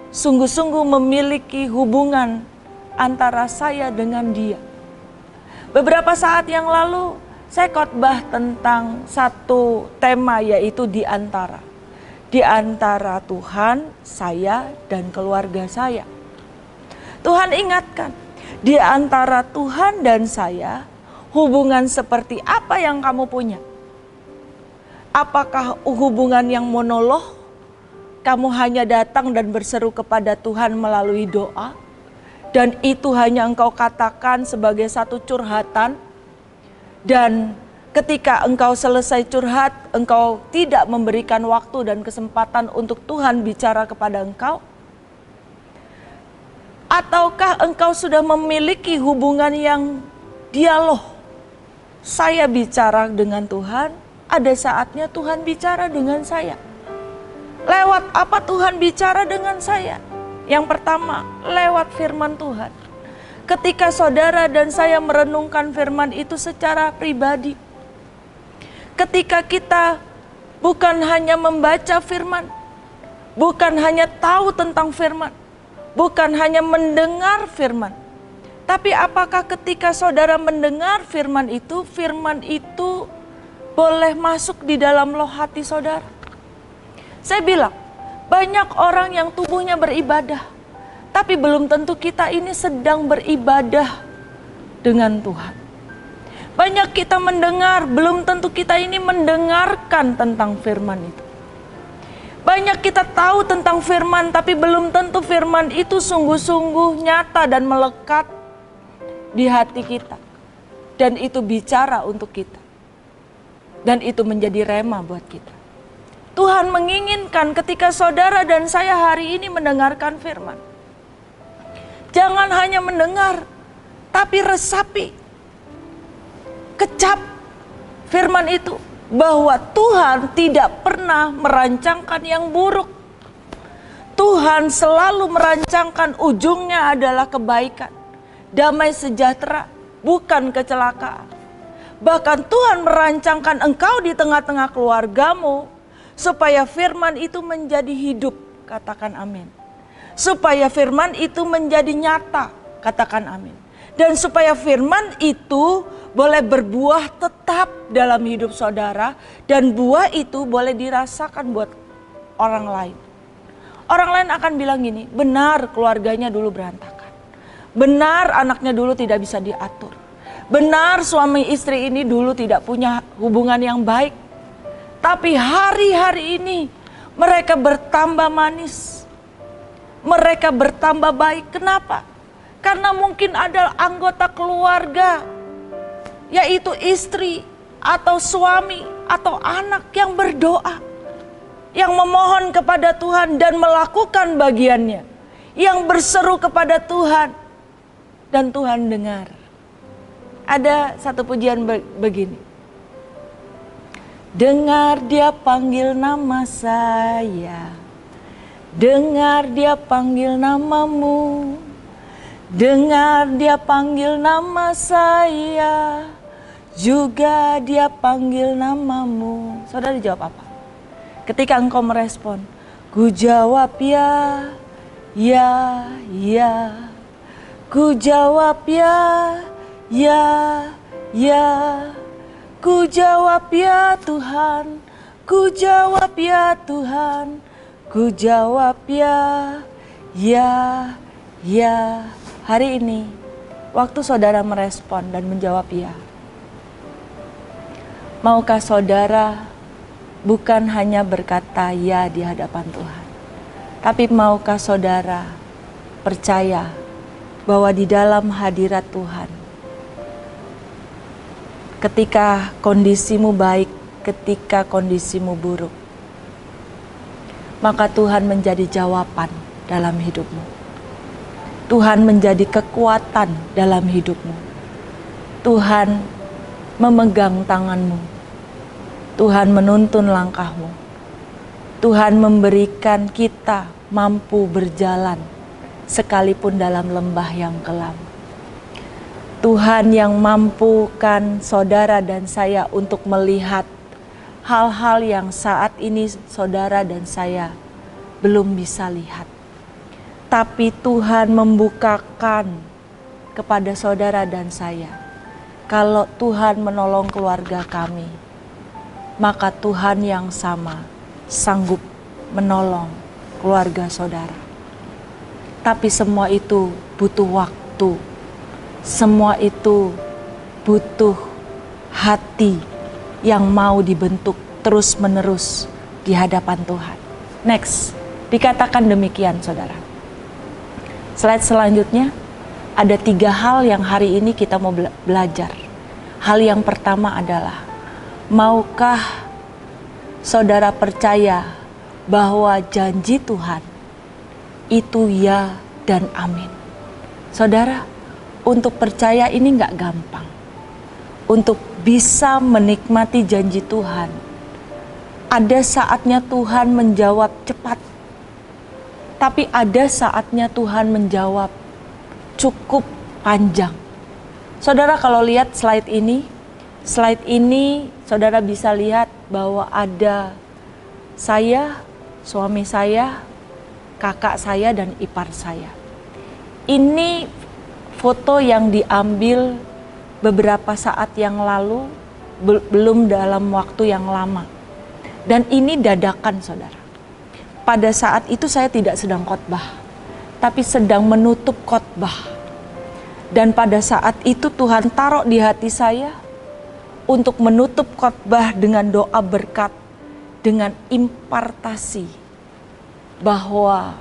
sungguh-sungguh memiliki hubungan antara saya dengan Dia. Beberapa saat yang lalu saya khotbah tentang satu tema, yaitu di antara Tuhan, saya, dan keluarga saya. Tuhan ingatkan, di antara Tuhan dan saya, hubungan seperti apa yang kamu punya? Apakah hubungan yang monolog? Kamu hanya datang dan berseru kepada Tuhan melalui doa, dan itu hanya engkau katakan sebagai satu curhatan, dan ketika engkau selesai curhat, engkau tidak memberikan waktu dan kesempatan untuk Tuhan bicara kepada engkau? Ataukah engkau sudah memiliki hubungan yang dialog? Saya bicara dengan Tuhan, ada saatnya Tuhan bicara dengan saya. Lewat apa Tuhan bicara dengan saya? Yang pertama, lewat firman Tuhan. Ketika saudara dan saya merenungkan firman itu secara pribadi, ketika kita bukan hanya membaca firman, bukan hanya tahu tentang firman, bukan hanya mendengar firman, tapi apakah ketika saudara mendengar firman itu boleh masuk di dalam loh hati saudara? Saya bilang, banyak orang yang tubuhnya beribadah, tapi belum tentu kita ini sedang beribadah dengan Tuhan. Banyak kita mendengar, belum tentu kita ini mendengarkan tentang firman itu. Banyak kita tahu tentang firman, tapi belum tentu firman itu sungguh-sungguh nyata dan melekat di hati kita. Dan itu bicara untuk kita. Dan itu menjadi rema buat kita. Tuhan menginginkan ketika saudara dan saya hari ini mendengarkan firman, jangan hanya mendengar, tapi resapi, kecap firman itu, bahwa Tuhan tidak pernah merancangkan yang buruk. Tuhan selalu merancangkan ujungnya adalah kebaikan, damai sejahtera, bukan kecelakaan. Bahkan Tuhan merancangkan engkau di tengah-tengah keluargamu, supaya firman itu menjadi hidup, katakan amin. Supaya firman itu menjadi nyata, katakan amin. Dan supaya firman itu boleh berbuah tetap dalam hidup saudara, dan buah itu boleh dirasakan buat orang lain. Orang lain akan bilang gini, benar keluarganya dulu berantakan. Benar anaknya dulu tidak bisa diatur. Benar suami istri ini dulu tidak punya hubungan yang baik. Tapi hari-hari ini mereka bertambah manis. Mereka bertambah baik. Kenapa? Karena mungkin ada anggota keluarga, yaitu istri atau suami atau anak yang berdoa, yang memohon kepada Tuhan dan melakukan bagiannya, yang berseru kepada Tuhan dan Tuhan dengar. Ada satu pujian begini. Dengar dia panggil nama saya, dengar dia panggil namamu, dengar dia panggil nama saya, juga dia panggil namamu. Saudara jawab apa? Ketika engkau merespon, ku jawab ya, ya, ya. Ku jawab ya, ya, ya. Ku jawab ya Tuhan, ku jawab ya Tuhan, Ku jawab ya, ya. Hari ini, waktu saudara merespon dan menjawab ya, maukah saudara bukan hanya berkata ya di hadapan Tuhan, tapi maukah saudara percaya bahwa di dalam hadirat Tuhan, ketika kondisimu baik, ketika kondisimu buruk, maka Tuhan menjadi jawaban dalam hidupmu. Tuhan menjadi kekuatan dalam hidupmu. Tuhan memegang tanganmu. Tuhan menuntun langkahmu. Tuhan memberikan kita mampu berjalan sekalipun dalam lembah yang kelam. Tuhan yang mampukan saudara dan saya untuk melihat hal-hal yang saat ini saudara dan saya belum bisa lihat. Tapi Tuhan membukakan kepada saudara dan saya, kalau Tuhan menolong keluarga kami, maka Tuhan yang sama sanggup menolong keluarga saudara. Tapi semua itu butuh waktu, semua itu butuh hati yang mau dibentuk terus-menerus di hadapan Tuhan. Next, dikatakan demikian saudara. Slide selanjutnya, ada 3 hal yang hari ini kita mau belajar. Hal yang pertama adalah, maukah saudara percaya bahwa janji Tuhan itu ya dan amin? Saudara, untuk percaya ini gak gampang. Untuk bisa menikmati janji Tuhan, ada saatnya Tuhan menjawab cepat. Tapi ada saatnya Tuhan menjawab cukup panjang. Saudara kalau lihat slide ini saudara bisa lihat bahwa ada saya, suami saya, kakak saya, dan ipar saya. Ini foto yang diambil beberapa saat yang lalu, belum dalam waktu yang lama. Dan ini dadakan saudara. Pada saat itu saya tidak sedang khotbah, tapi sedang menutup khotbah. Dan pada saat itu Tuhan taruh di hati saya untuk menutup khotbah dengan doa berkat, dengan impartasi bahwa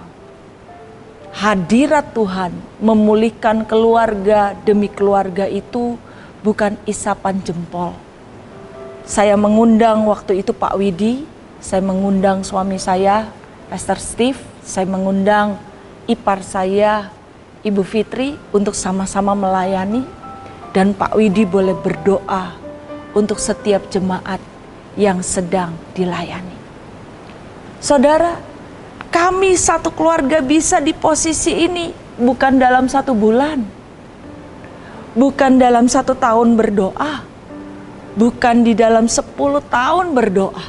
hadirat Tuhan memulihkan keluarga demi keluarga itu bukan isapan jempol. Saya mengundang waktu itu Pak Widi, saya mengundang suami saya, Pastor Steve, saya mengundang ipar saya, Ibu Fitri, untuk sama-sama melayani. Dan Pak Widi boleh berdoa untuk setiap jemaat yang sedang dilayani. Saudara, kami satu keluarga bisa di posisi ini bukan dalam 1 bulan, bukan dalam 1 tahun berdoa, bukan di dalam 10 tahun berdoa.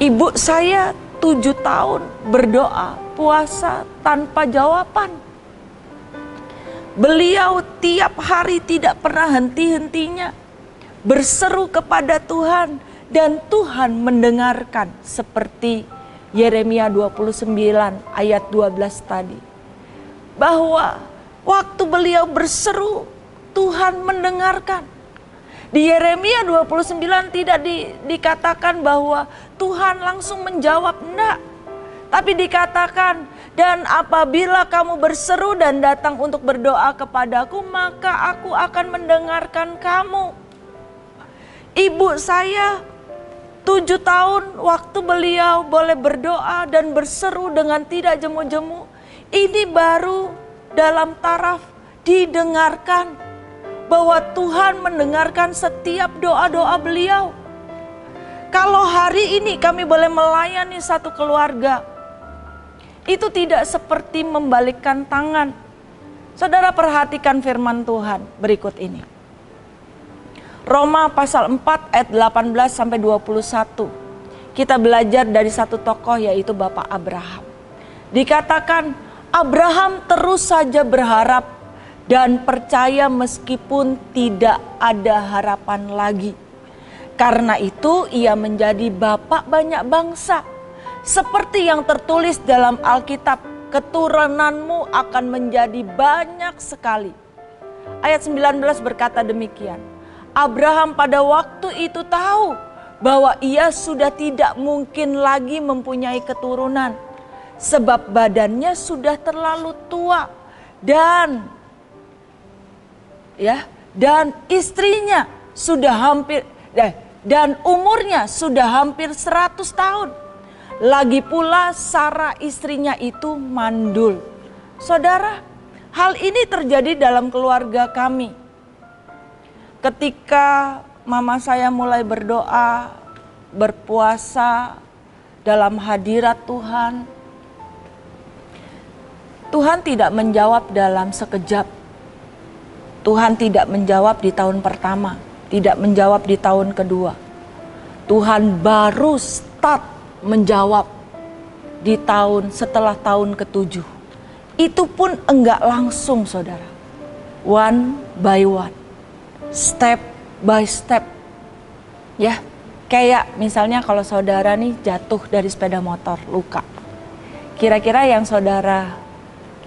Ibu saya 7 tahun berdoa, puasa tanpa jawaban. Beliau tiap hari tidak pernah henti-hentinya berseru kepada Tuhan, dan Tuhan mendengarkan seperti Yeremia 29 ayat 12 tadi. Bahwa waktu beliau berseru, Tuhan mendengarkan. Di Yeremia 29 tidak dikatakan bahwa Tuhan langsung menjawab, enggak. Tapi dikatakan, dan apabila kamu berseru dan datang untuk berdoa kepadaku, maka aku akan mendengarkan kamu. Ibu saya 7 tahun waktu beliau boleh berdoa dan berseru dengan tidak jemu-jemu. Ini baru dalam taraf didengarkan. Bahwa Tuhan mendengarkan setiap doa-doa beliau. Kalau hari ini kami boleh melayani satu keluarga, itu tidak seperti membalikkan tangan. Saudara perhatikan firman Tuhan berikut ini. Roma pasal 4 ayat 18 sampai 21. Kita belajar dari satu tokoh yaitu Bapak Abraham. Dikatakan Abraham terus saja berharap dan percaya meskipun tidak ada harapan lagi. Karena itu ia menjadi bapak banyak bangsa Seperti yang tertulis dalam Alkitab, keturunanmu akan menjadi banyak sekali. Ayat 19 berkata demikian. Abraham pada waktu itu tahu bahwa ia sudah tidak mungkin lagi mempunyai keturunan, sebab badannya sudah terlalu tua dan istrinya sudah dan umurnya sudah hampir 100 tahun. Lagi pula Sarah istrinya itu mandul. Saudara, hal ini terjadi dalam keluarga kami. Ketika mama saya mulai berdoa, berpuasa dalam hadirat Tuhan, Tuhan tidak menjawab dalam sekejap. Tuhan tidak menjawab di tahun pertama, tidak menjawab di tahun kedua. Tuhan baru start menjawab di setelah tahun ke-7. Itu pun enggak langsung, saudara. One by one, step by step. Ya, kayak misalnya kalau saudara nih jatuh dari sepeda motor, luka. Kira-kira yang saudara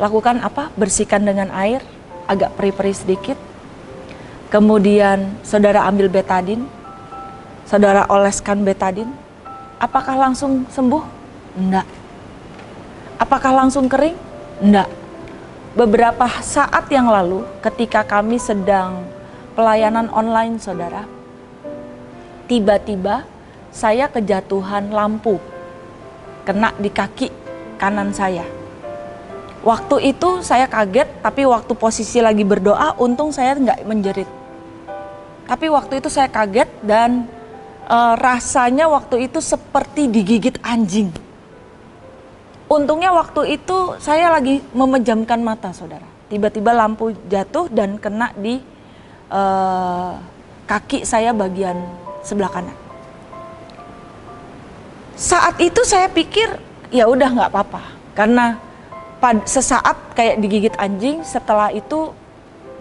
lakukan apa? Bersihkan dengan air, agak perih-perih sedikit. Kemudian saudara ambil betadin, saudara oleskan betadin. Apakah langsung sembuh? Enggak. Apakah langsung kering? Enggak. Beberapa saat yang lalu ketika kami sedang pelayanan online, saudara, tiba-tiba saya kejatuhan lampu, kena di kaki kanan saya. Waktu itu saya kaget, tapi waktu posisi lagi berdoa, untung saya nggak menjerit. Tapi waktu itu saya kaget dan rasanya waktu itu seperti digigit anjing. Untungnya waktu itu saya lagi memejamkan mata, saudara. Tiba-tiba lampu jatuh dan kena di kaki saya bagian sebelah kanan. Saat itu saya pikir ya udah nggak apa-apa, karena sesaat kayak digigit anjing, setelah itu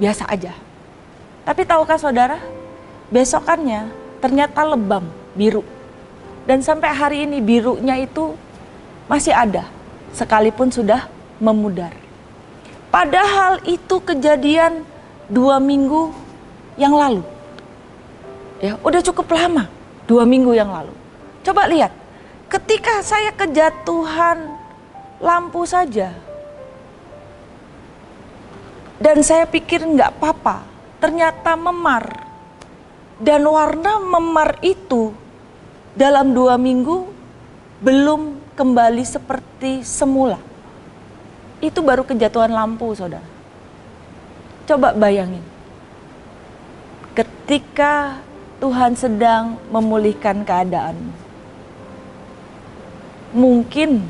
biasa aja. Tapi tahukah saudara, besokannya ternyata lebam biru, dan sampai hari ini birunya itu masih ada sekalipun sudah memudar. Padahal itu kejadian 2 minggu yang lalu. Ya, udah cukup lama, 2 minggu yang lalu. Coba lihat, ketika saya kejatuhan lampu saja, dan saya pikir nggak apa-apa, ternyata memar. Dan warna memar itu dalam 2 minggu belum kembali seperti semula. Itu baru kejatuhan lampu, saudara. Coba bayangin, ketika Tuhan sedang memulihkan keadaan, mungkin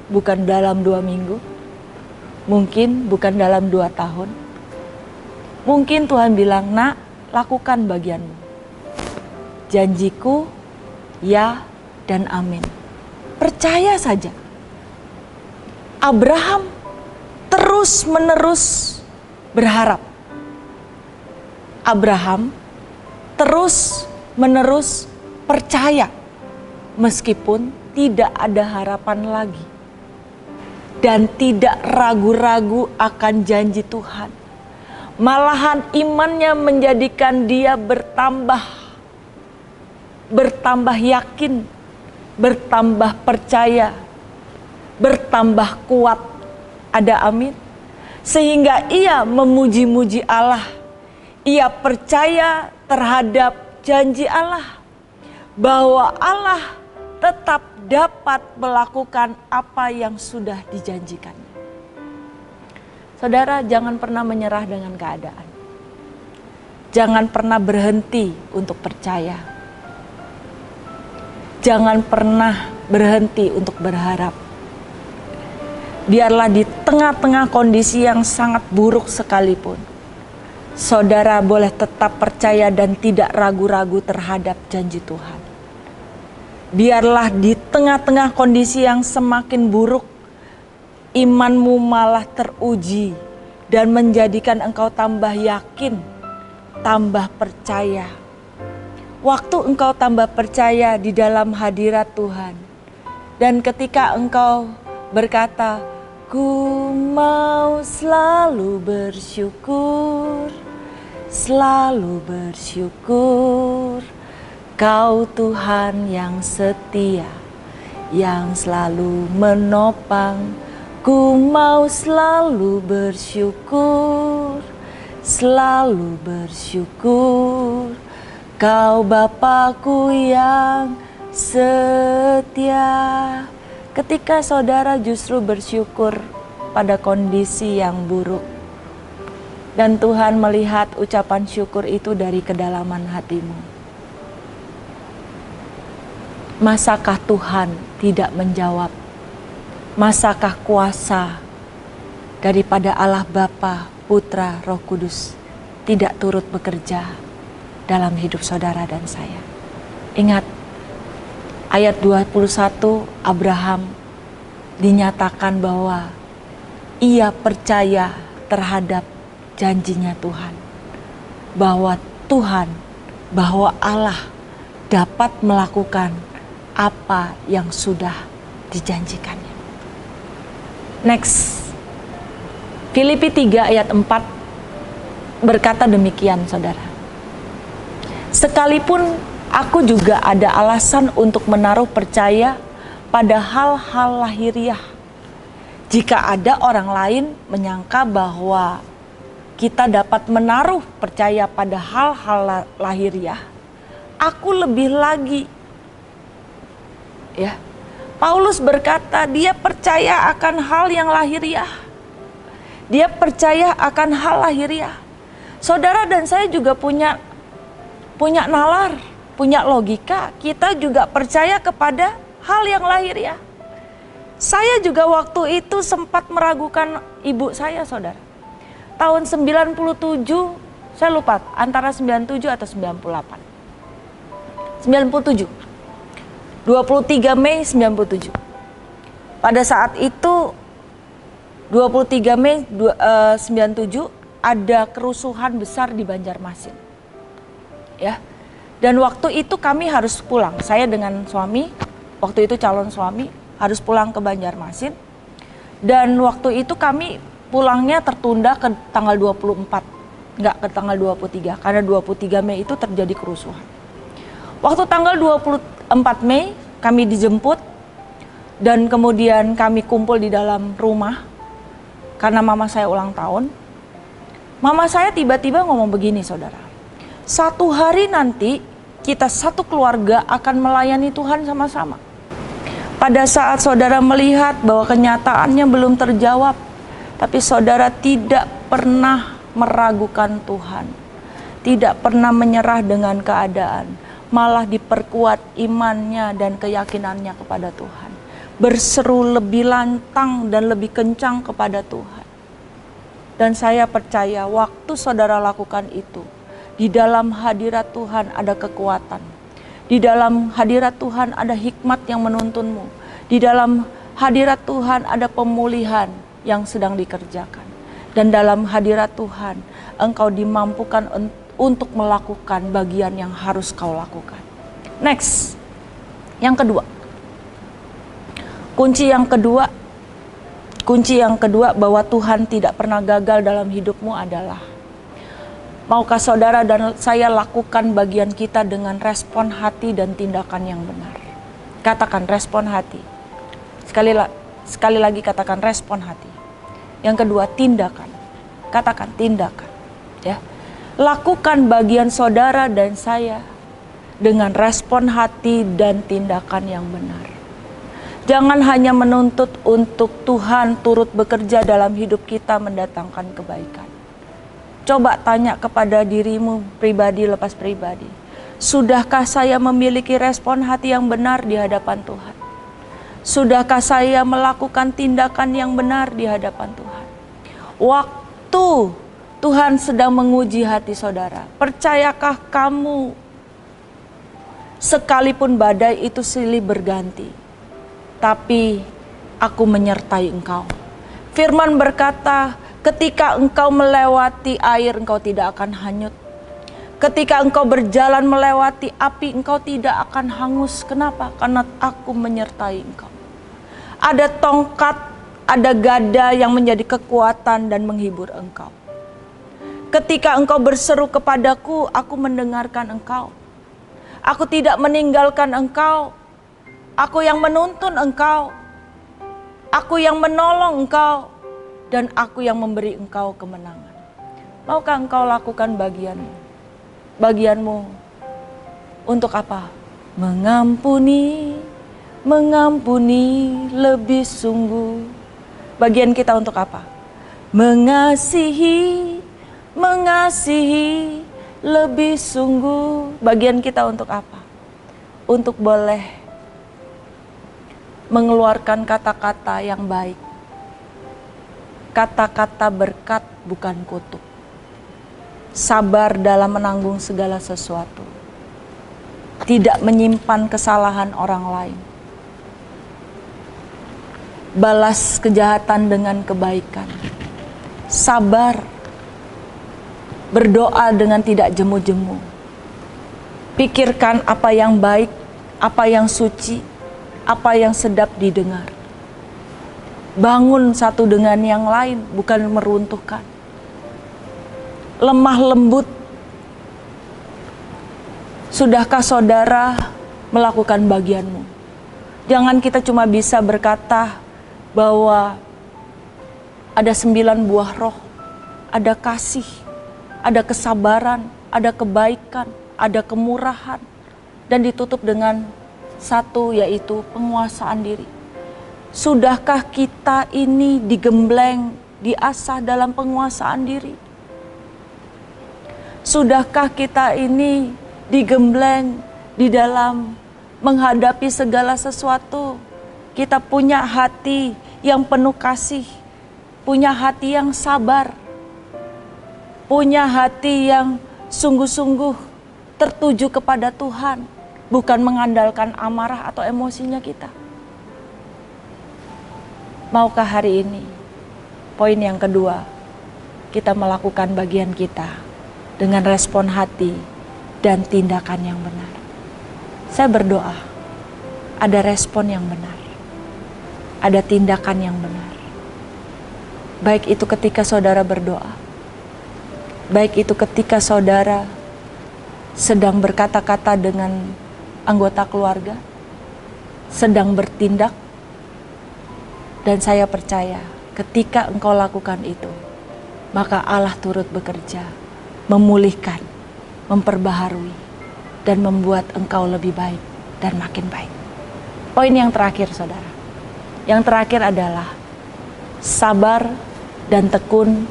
bukan dalam 2 minggu, mungkin bukan dalam 2 tahun. Mungkin Tuhan bilang, nak, lakukan bagianmu. Janjiku ya dan amin. Percaya saja. Abraham terus menerus berharap. Abraham terus menerus percaya meskipun tidak ada harapan lagi, dan tidak ragu-ragu akan janji Tuhan. Malahan imannya menjadikan dia bertambah yakin, bertambah percaya, bertambah kuat. Ada amin? Sehingga ia memuji-muji Allah. Ia percaya terhadap janji Allah, bahwa Allah tetap dapat melakukan apa yang sudah dijanjikan. Saudara, jangan pernah menyerah dengan keadaan. Jangan pernah berhenti untuk percaya. Jangan pernah berhenti untuk berharap. Biarlah di tengah-tengah kondisi yang sangat buruk sekalipun, saudara boleh tetap percaya dan tidak ragu-ragu terhadap janji Tuhan. Biarlah di tengah-tengah kondisi yang semakin buruk, imanmu malah teruji dan menjadikan engkau tambah yakin, tambah percaya. Waktu engkau tambah percaya di dalam hadirat Tuhan, Dan ketika engkau berkata, ku mau selalu bersyukur, selalu bersyukur. Kau Tuhan yang setia, yang selalu menopang. Ku mau selalu bersyukur, selalu bersyukur. Kau Bapakku yang setia. Ketika saudara justru bersyukur pada kondisi yang buruk, dan Tuhan melihat ucapan syukur itu dari kedalaman hatimu, masakah Tuhan tidak menjawab? Masakah kuasa daripada Allah Bapa, Putra, Roh Kudus tidak turut bekerja dalam hidup saudara dan saya? Ingat, ayat 21 Abraham dinyatakan bahwa ia percaya terhadap janjinya Tuhan. Bahwa Tuhan, bahwa Allah dapat melakukan apa yang sudah dijanjikannya. Next, Filipi 3 ayat 4 berkata demikian saudara. Sekalipun aku juga ada alasan untuk menaruh percaya pada hal-hal lahiriah. Jika ada orang lain menyangka bahwa kita dapat menaruh percaya pada hal-hal lahiriah, aku lebih lagi. Ya, Paulus berkata dia percaya akan hal yang lahiriah. Dia percaya akan hal lahiriah. Saudara dan saya juga punya nalar, punya logika. Kita juga percaya kepada hal yang lahiriah. Saya juga waktu itu sempat meragukan ibu saya, saudara. Tahun 97, saya lupa antara 97 atau 98. 97. 23 Mei 97. Pada saat itu 23 Mei 97 ada kerusuhan besar di Banjarmasin. Ya. Dan waktu itu kami harus pulang. Saya dengan suami, waktu itu calon suami, harus pulang ke Banjarmasin. Dan waktu itu kami pulangnya tertunda ke tanggal 24. Enggak ke tanggal 23 karena 23 Mei itu terjadi kerusuhan. Waktu tanggal 24 Mei kami dijemput dan kemudian kami kumpul di dalam rumah karena mama saya ulang tahun. Mama saya tiba-tiba ngomong begini, saudara. Satu hari nanti kita satu keluarga akan melayani Tuhan sama-sama. Pada saat saudara melihat bahwa kenyataannya belum terjawab, tapi saudara tidak pernah meragukan Tuhan, tidak pernah menyerah dengan keadaan, malah diperkuat imannya dan keyakinannya kepada Tuhan. Berseru lebih lantang dan lebih kencang kepada Tuhan. Dan saya percaya waktu saudara lakukan itu, di dalam hadirat Tuhan ada kekuatan. Di dalam hadirat Tuhan ada hikmat yang menuntunmu. Di dalam hadirat Tuhan ada pemulihan yang sedang dikerjakan. Dan dalam hadirat Tuhan engkau dimampukan untuk melakukan bagian yang harus kau lakukan. Next, yang kedua. Kunci yang kedua bahwa Tuhan tidak pernah gagal dalam hidupmu adalah, maukah saudara dan saya lakukan bagian kita dengan respon hati dan tindakan yang benar. Katakan respon hati. Sekali lagi katakan respon hati. Yang kedua tindakan. Katakan tindakan. Ya. Lakukan bagian saudara dan saya dengan respon hati dan tindakan yang benar. Jangan hanya menuntut untuk Tuhan turut bekerja dalam hidup kita mendatangkan kebaikan. Coba tanya kepada dirimu pribadi lepas pribadi. Sudahkah saya memiliki respon hati yang benar di hadapan Tuhan? Sudahkah saya melakukan tindakan yang benar di hadapan Tuhan? Waktu Tuhan sedang menguji hati saudara, percayakah kamu sekalipun badai itu silih berganti, tapi aku menyertai engkau. Firman berkata, ketika engkau melewati air, engkau tidak akan hanyut. Ketika engkau berjalan melewati api, engkau tidak akan hangus. Kenapa? Karena aku menyertai engkau. Ada tongkat, ada gada yang menjadi kekuatan dan menghibur engkau. Ketika engkau berseru kepadaku, aku mendengarkan engkau. Aku tidak meninggalkan engkau. Aku yang menuntun engkau. Aku yang menolong engkau. Dan aku yang memberi engkau kemenangan. Maukah engkau lakukan bagianmu? Bagianmu untuk apa? Mengampuni, mengampuni lebih sungguh. Bagian kita untuk apa? Mengasihi, mengasihi lebih sungguh. Bagian kita untuk apa? Untuk boleh mengeluarkan kata-kata yang baik. Kata-kata berkat bukan kutuk. Sabar dalam menanggung segala sesuatu. Tidak menyimpan kesalahan orang lain. Balas kejahatan dengan kebaikan. Sabar. Berdoa dengan tidak jemu-jemu. Pikirkan apa yang baik, apa yang suci, apa yang sedap didengar. Bangun satu dengan yang lain, bukan meruntuhkan. Lemah lembut. Sudahkah saudara melakukan bagianmu? Jangan kita cuma bisa berkata bahwa ada 9 buah roh, ada kasih, ada kesabaran, ada kebaikan, ada kemurahan, dan ditutup dengan satu, yaitu penguasaan diri. Sudahkah kita ini digembleng, diasah dalam penguasaan diri? Sudahkah kita ini digembleng di dalam menghadapi segala sesuatu? Kita punya hati yang penuh kasih, punya hati yang sabar, punya hati yang sungguh-sungguh tertuju kepada Tuhan, bukan mengandalkan amarah atau emosinya kita. Maukah hari ini, poin yang kedua, kita melakukan bagian kita dengan respon hati dan tindakan yang benar. Saya berdoa, ada respon yang benar, ada tindakan yang benar. Baik itu ketika saudara berdoa, baik itu ketika saudara sedang berkata-kata dengan anggota keluarga, sedang bertindak. Dan saya percaya ketika engkau lakukan itu, maka Allah turut bekerja, memulihkan, memperbaharui, dan membuat engkau lebih baik dan makin baik. Poin yang terakhir saudara, yang terakhir adalah sabar dan tekun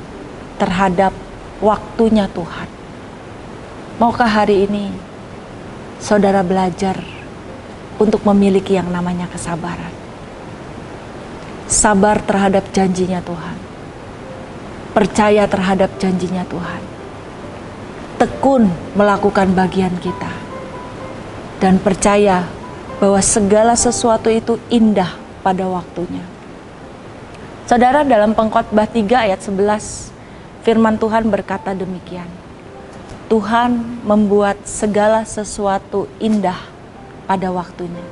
terhadap waktunya Tuhan. Maukah hari ini saudara belajar untuk memiliki yang namanya kesabaran? Sabar terhadap janjinya Tuhan. Percaya terhadap janjinya Tuhan. Tekun melakukan bagian kita. Dan percaya bahwa segala sesuatu itu indah pada waktunya. Saudara, dalam Pengkhotbah 3 ayat 11, firman Tuhan berkata demikian. Tuhan membuat segala sesuatu indah pada waktunya.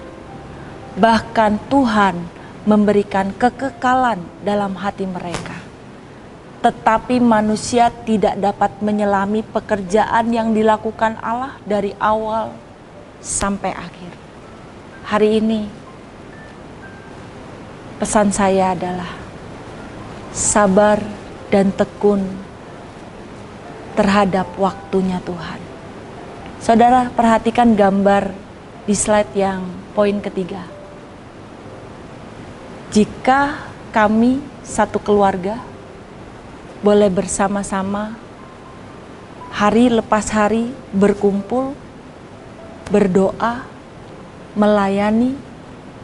Bahkan Tuhan memberikan kekekalan dalam hati mereka. Tetapi manusia tidak dapat menyelami pekerjaan yang dilakukan Allah dari awal sampai akhir. Hari ini pesan saya adalah sabar dan tekun terhadap waktunya Tuhan. Saudara, perhatikan gambar di slide yang poin ketiga. Jika kami satu keluarga boleh bersama-sama hari lepas hari berkumpul, berdoa, melayani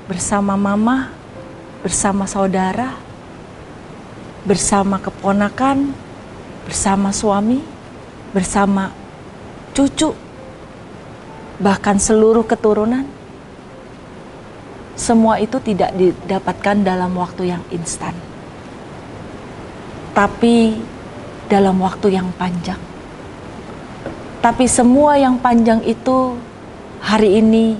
bersama mama, bersama saudara, bersama keponakan, bersama suami, bersama cucu, bahkan seluruh keturunan. Semua itu tidak didapatkan dalam waktu yang instan, tapi dalam waktu yang panjang. Tapi semua yang panjang itu hari ini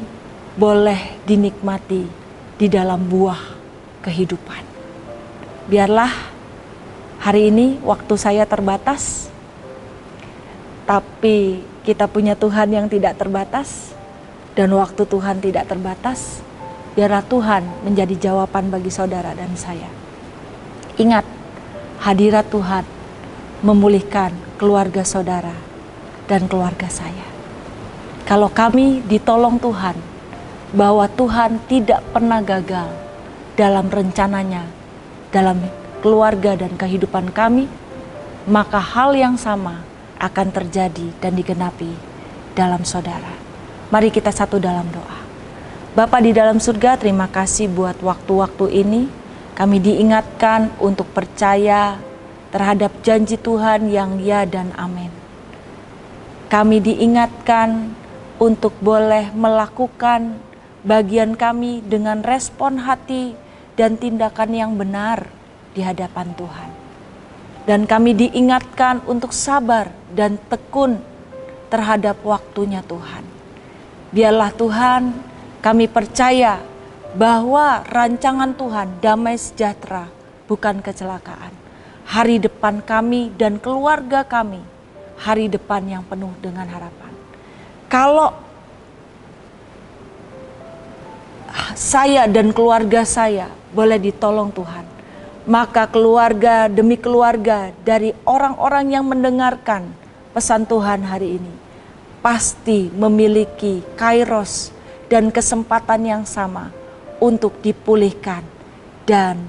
boleh dinikmati di dalam buah kehidupan. Biarlah hari ini waktu saya terbatas, tapi kita punya Tuhan yang tidak terbatas, dan waktu Tuhan tidak terbatas. Biarlah Tuhan menjadi jawaban bagi saudara dan saya. Ingat, hadirat Tuhan memulihkan keluarga saudara dan keluarga saya. Kalau kami ditolong Tuhan, bahwa Tuhan tidak pernah gagal dalam rencananya, dalam keluarga dan kehidupan kami, maka hal yang sama akan terjadi dan digenapi dalam saudara. Mari kita satu dalam doa. Bapa di dalam surga, terima kasih buat waktu-waktu ini. Kami diingatkan untuk percaya terhadap janji Tuhan yang ya dan amin. Kami diingatkan untuk boleh melakukan bagian kami dengan respon hati dan tindakan yang benar di hadapan Tuhan. Dan kami diingatkan untuk sabar dan tekun terhadap waktunya Tuhan. Biarlah Tuhan, kami percaya bahwa rancangan Tuhan damai sejahtera, bukan kecelakaan. Hari depan kami dan keluarga kami, hari depan yang penuh dengan harapan. Kalau saya dan keluarga saya boleh ditolong Tuhan, maka keluarga demi keluarga dari orang-orang yang mendengarkan pesan Tuhan hari ini pasti memiliki kairos dan kesempatan yang sama untuk dipulihkan dan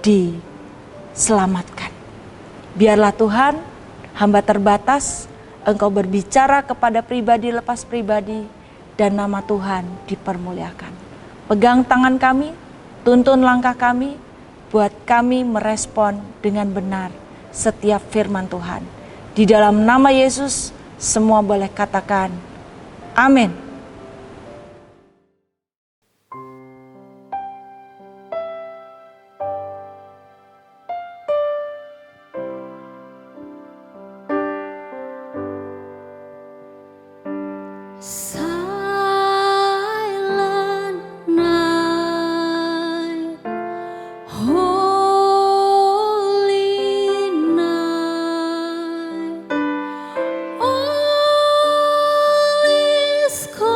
diselamatkan. Biarlah Tuhan, hamba terbatas, Engkau berbicara kepada pribadi lepas pribadi, dan nama Tuhan dipermuliakan. Pegang tangan kami, tuntun langkah kami, buat kami merespon dengan benar setiap firman Tuhan. Di dalam nama Yesus, semua boleh katakan, amin. Silent night, holy night, all is quiet.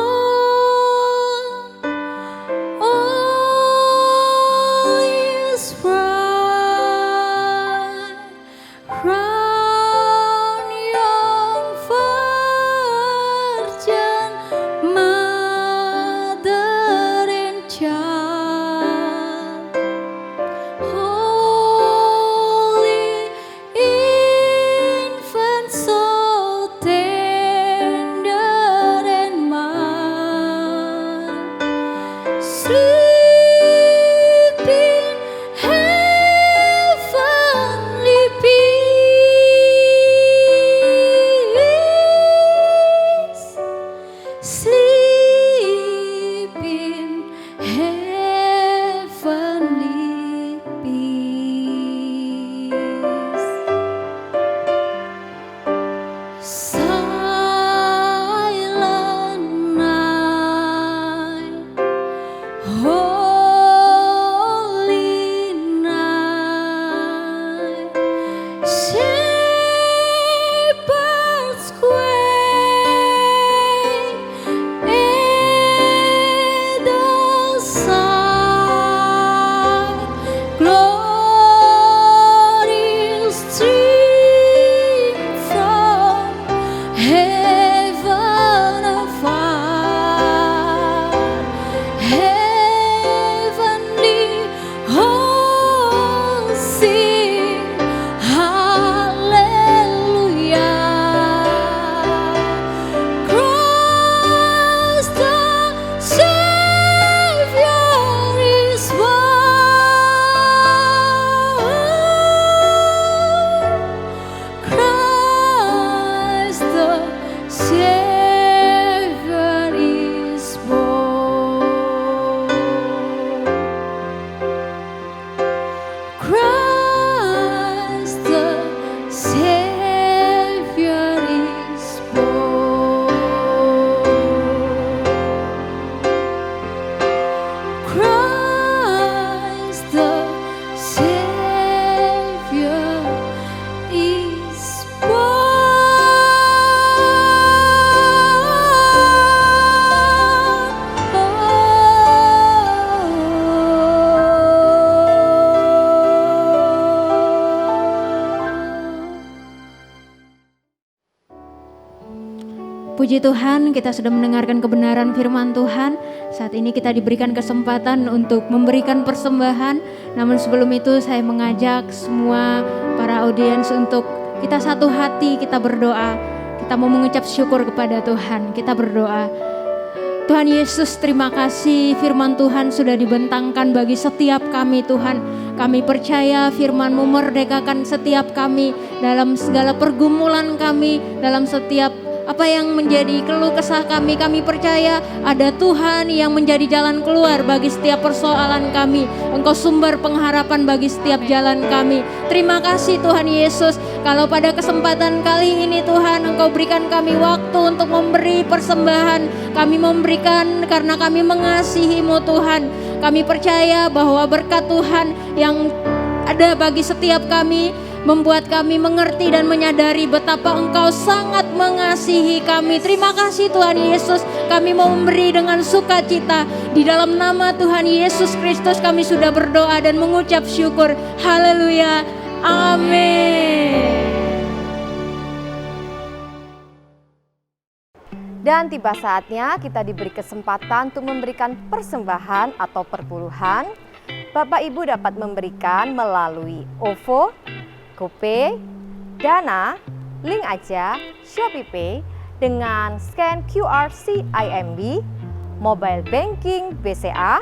Puji Tuhan, kita sudah mendengarkan kebenaran firman Tuhan. Saat ini kita diberikan kesempatan untuk memberikan persembahan. Namun sebelum itu saya mengajak semua para audiens untuk kita satu hati, kita berdoa. Kita mau mengucap syukur kepada Tuhan, kita berdoa. Tuhan Yesus, terima kasih firman Tuhan sudah dibentangkan bagi setiap kami Tuhan. Kami percaya firman-Mu memerdekakan setiap kami dalam segala pergumulan kami, dalam setiap apa yang menjadi keluh kesah kami. Kami percaya ada Tuhan yang menjadi jalan keluar bagi setiap persoalan kami. Engkau sumber pengharapan bagi setiap jalan kami. Terima kasih Tuhan Yesus. Kalau pada kesempatan kali ini Tuhan, Engkau berikan kami waktu untuk memberi persembahan. Kami memberikan karena kami mengasihi-Mu Tuhan. Kami percaya bahwa berkat Tuhan yang ada bagi setiap kami membuat kami mengerti dan menyadari betapa Engkau sangat mengasihi kami. Terima kasih Tuhan Yesus. Kami mau memberi dengan sukacita. Di dalam nama Tuhan Yesus Kristus kami sudah berdoa dan mengucap syukur. Haleluya. Amin. Dan tiba saatnya kita diberi kesempatan untuk memberikan persembahan atau perpuluhan. Bapak Ibu dapat memberikan melalui OVO, GoPay, Dana, Link Aja, ShopeePay dengan scan QR CIMB, Mobile Banking BCA,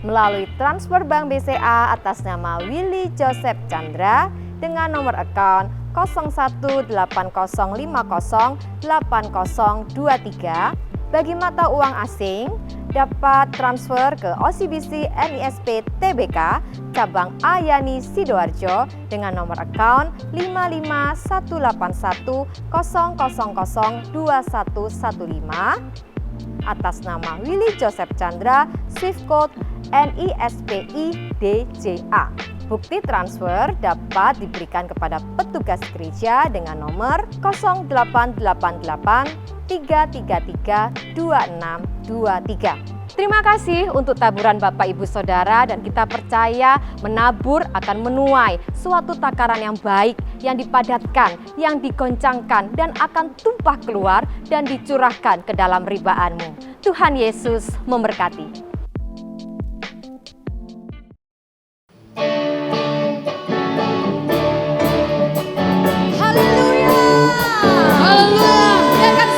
melalui transfer bank BCA atas nama Willy Joseph Chandra dengan nomor account 0180508023. Bagi mata uang asing dapat transfer ke OCBC NISP TBK cabang Ayani Sidoarjo dengan nomor account 5518100002115 atas nama Willy Joseph Chandra, Swift Code NISPI DJA. Bukti transfer dapat diberikan kepada petugas gereja dengan nomor 0888-333-2623. Terima kasih untuk taburan Bapak Ibu Saudara, dan kita percaya menabur akan menuai suatu takaran yang baik, yang dipadatkan, yang digoncangkan, dan akan tumpah keluar dan dicurahkan ke dalam ribaanmu. Tuhan Yesus memberkati.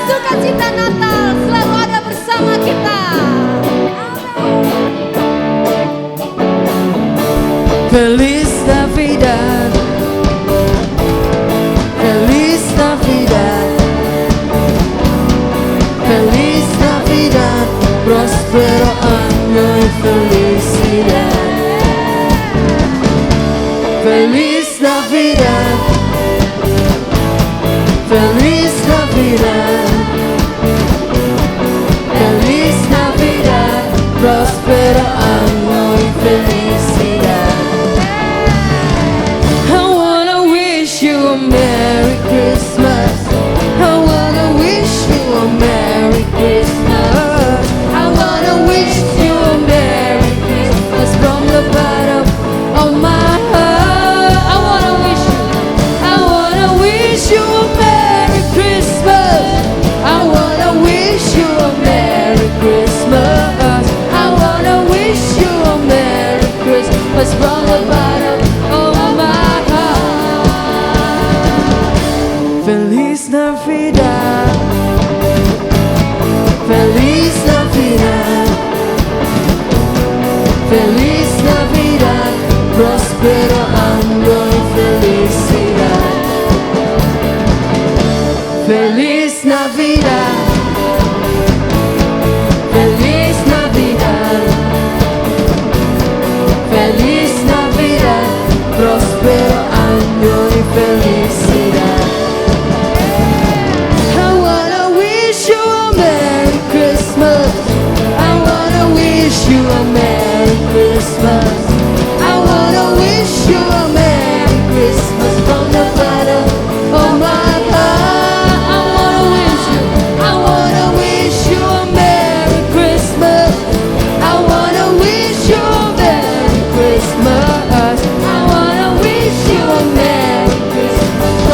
Sukacita Natal selalu ada bersama kita. Feliz Navidad, Feliz Navidad, Feliz Navidad, prospero año y felicidad. Feliz Navidad, Feliz Navidad, Feliz Navidad, prospero año y felicidad. I wanna wish you a Merry Christmas. I wanna wish you a Merry Christmas. I wanna wish you a Merry Christmas from the bottom of my heart. I wanna wish you a Merry Christmas. I wanna wish you a Merry Christmas. I wanna wish you a Merry Christmas from the bottom of my heart. Feliz Navidad, Feliz Navidad, Feliz Navidad, prospero año y felicidad. Feliz Navidad, Feliz Navidad, Feliz Navidad, prospero año y felicidad. I wanna wish you a Merry Christmas. I wanna wish you a Merry Christmas. I wanna wish you a Merry Christmas from the bottom of my heart. I wanna wish you a Merry Christmas. I wanna wish you a Merry Christmas. I wanna wish you a Merry Christmas.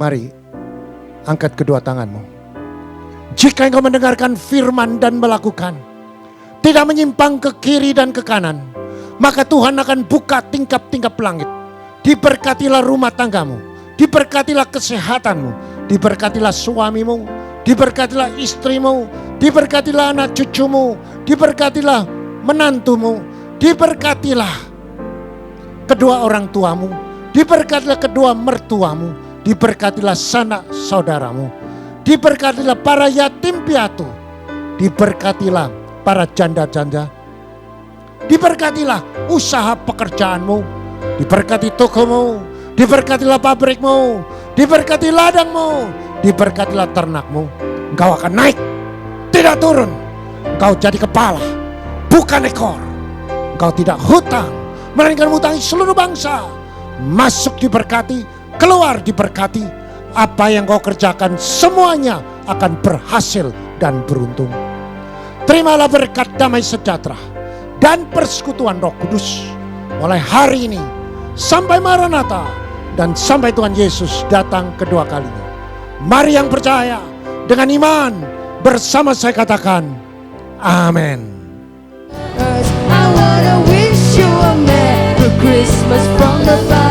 Mari, angkat kedua tanganmu. Jika engkau mendengarkan firman dan melakukan, tidak menyimpang ke kiri dan ke kanan, maka Tuhan akan buka tingkap-tingkap langit. Diberkatilah rumah tanggamu, diberkatilah kesehatanmu, diberkatilah suamimu, diberkatilah istrimu, diberkatilah anak cucumu, diberkatilah menantumu, diberkatilah kedua orang tuamu, diberkatilah kedua mertuamu, diberkatilah sanak saudaramu, diberkatilah para yatim piatu, diberkatilah para janda-janda, diberkatilah usaha pekerjaanmu, diberkati tokomu, diberkatilah pabrikmu, diberkati ladangmu, diberkatilah ternakmu. Engkau akan naik, tidak turun. Engkau jadi kepala, bukan ekor. Engkau tidak hutang, melainkan hutangi seluruh bangsa. Masuk diberkati, keluar diberkati. Apa yang kau kerjakan semuanya akan berhasil dan beruntung. Terimalah berkat damai sejahtera dan persekutuan Roh Kudus mulai hari ini sampai Maranatha dan sampai Tuhan Yesus datang kedua kalinya. Mari yang percaya dengan iman bersama saya katakan amin. I wanna wish you a Merry Christmas from the Bible.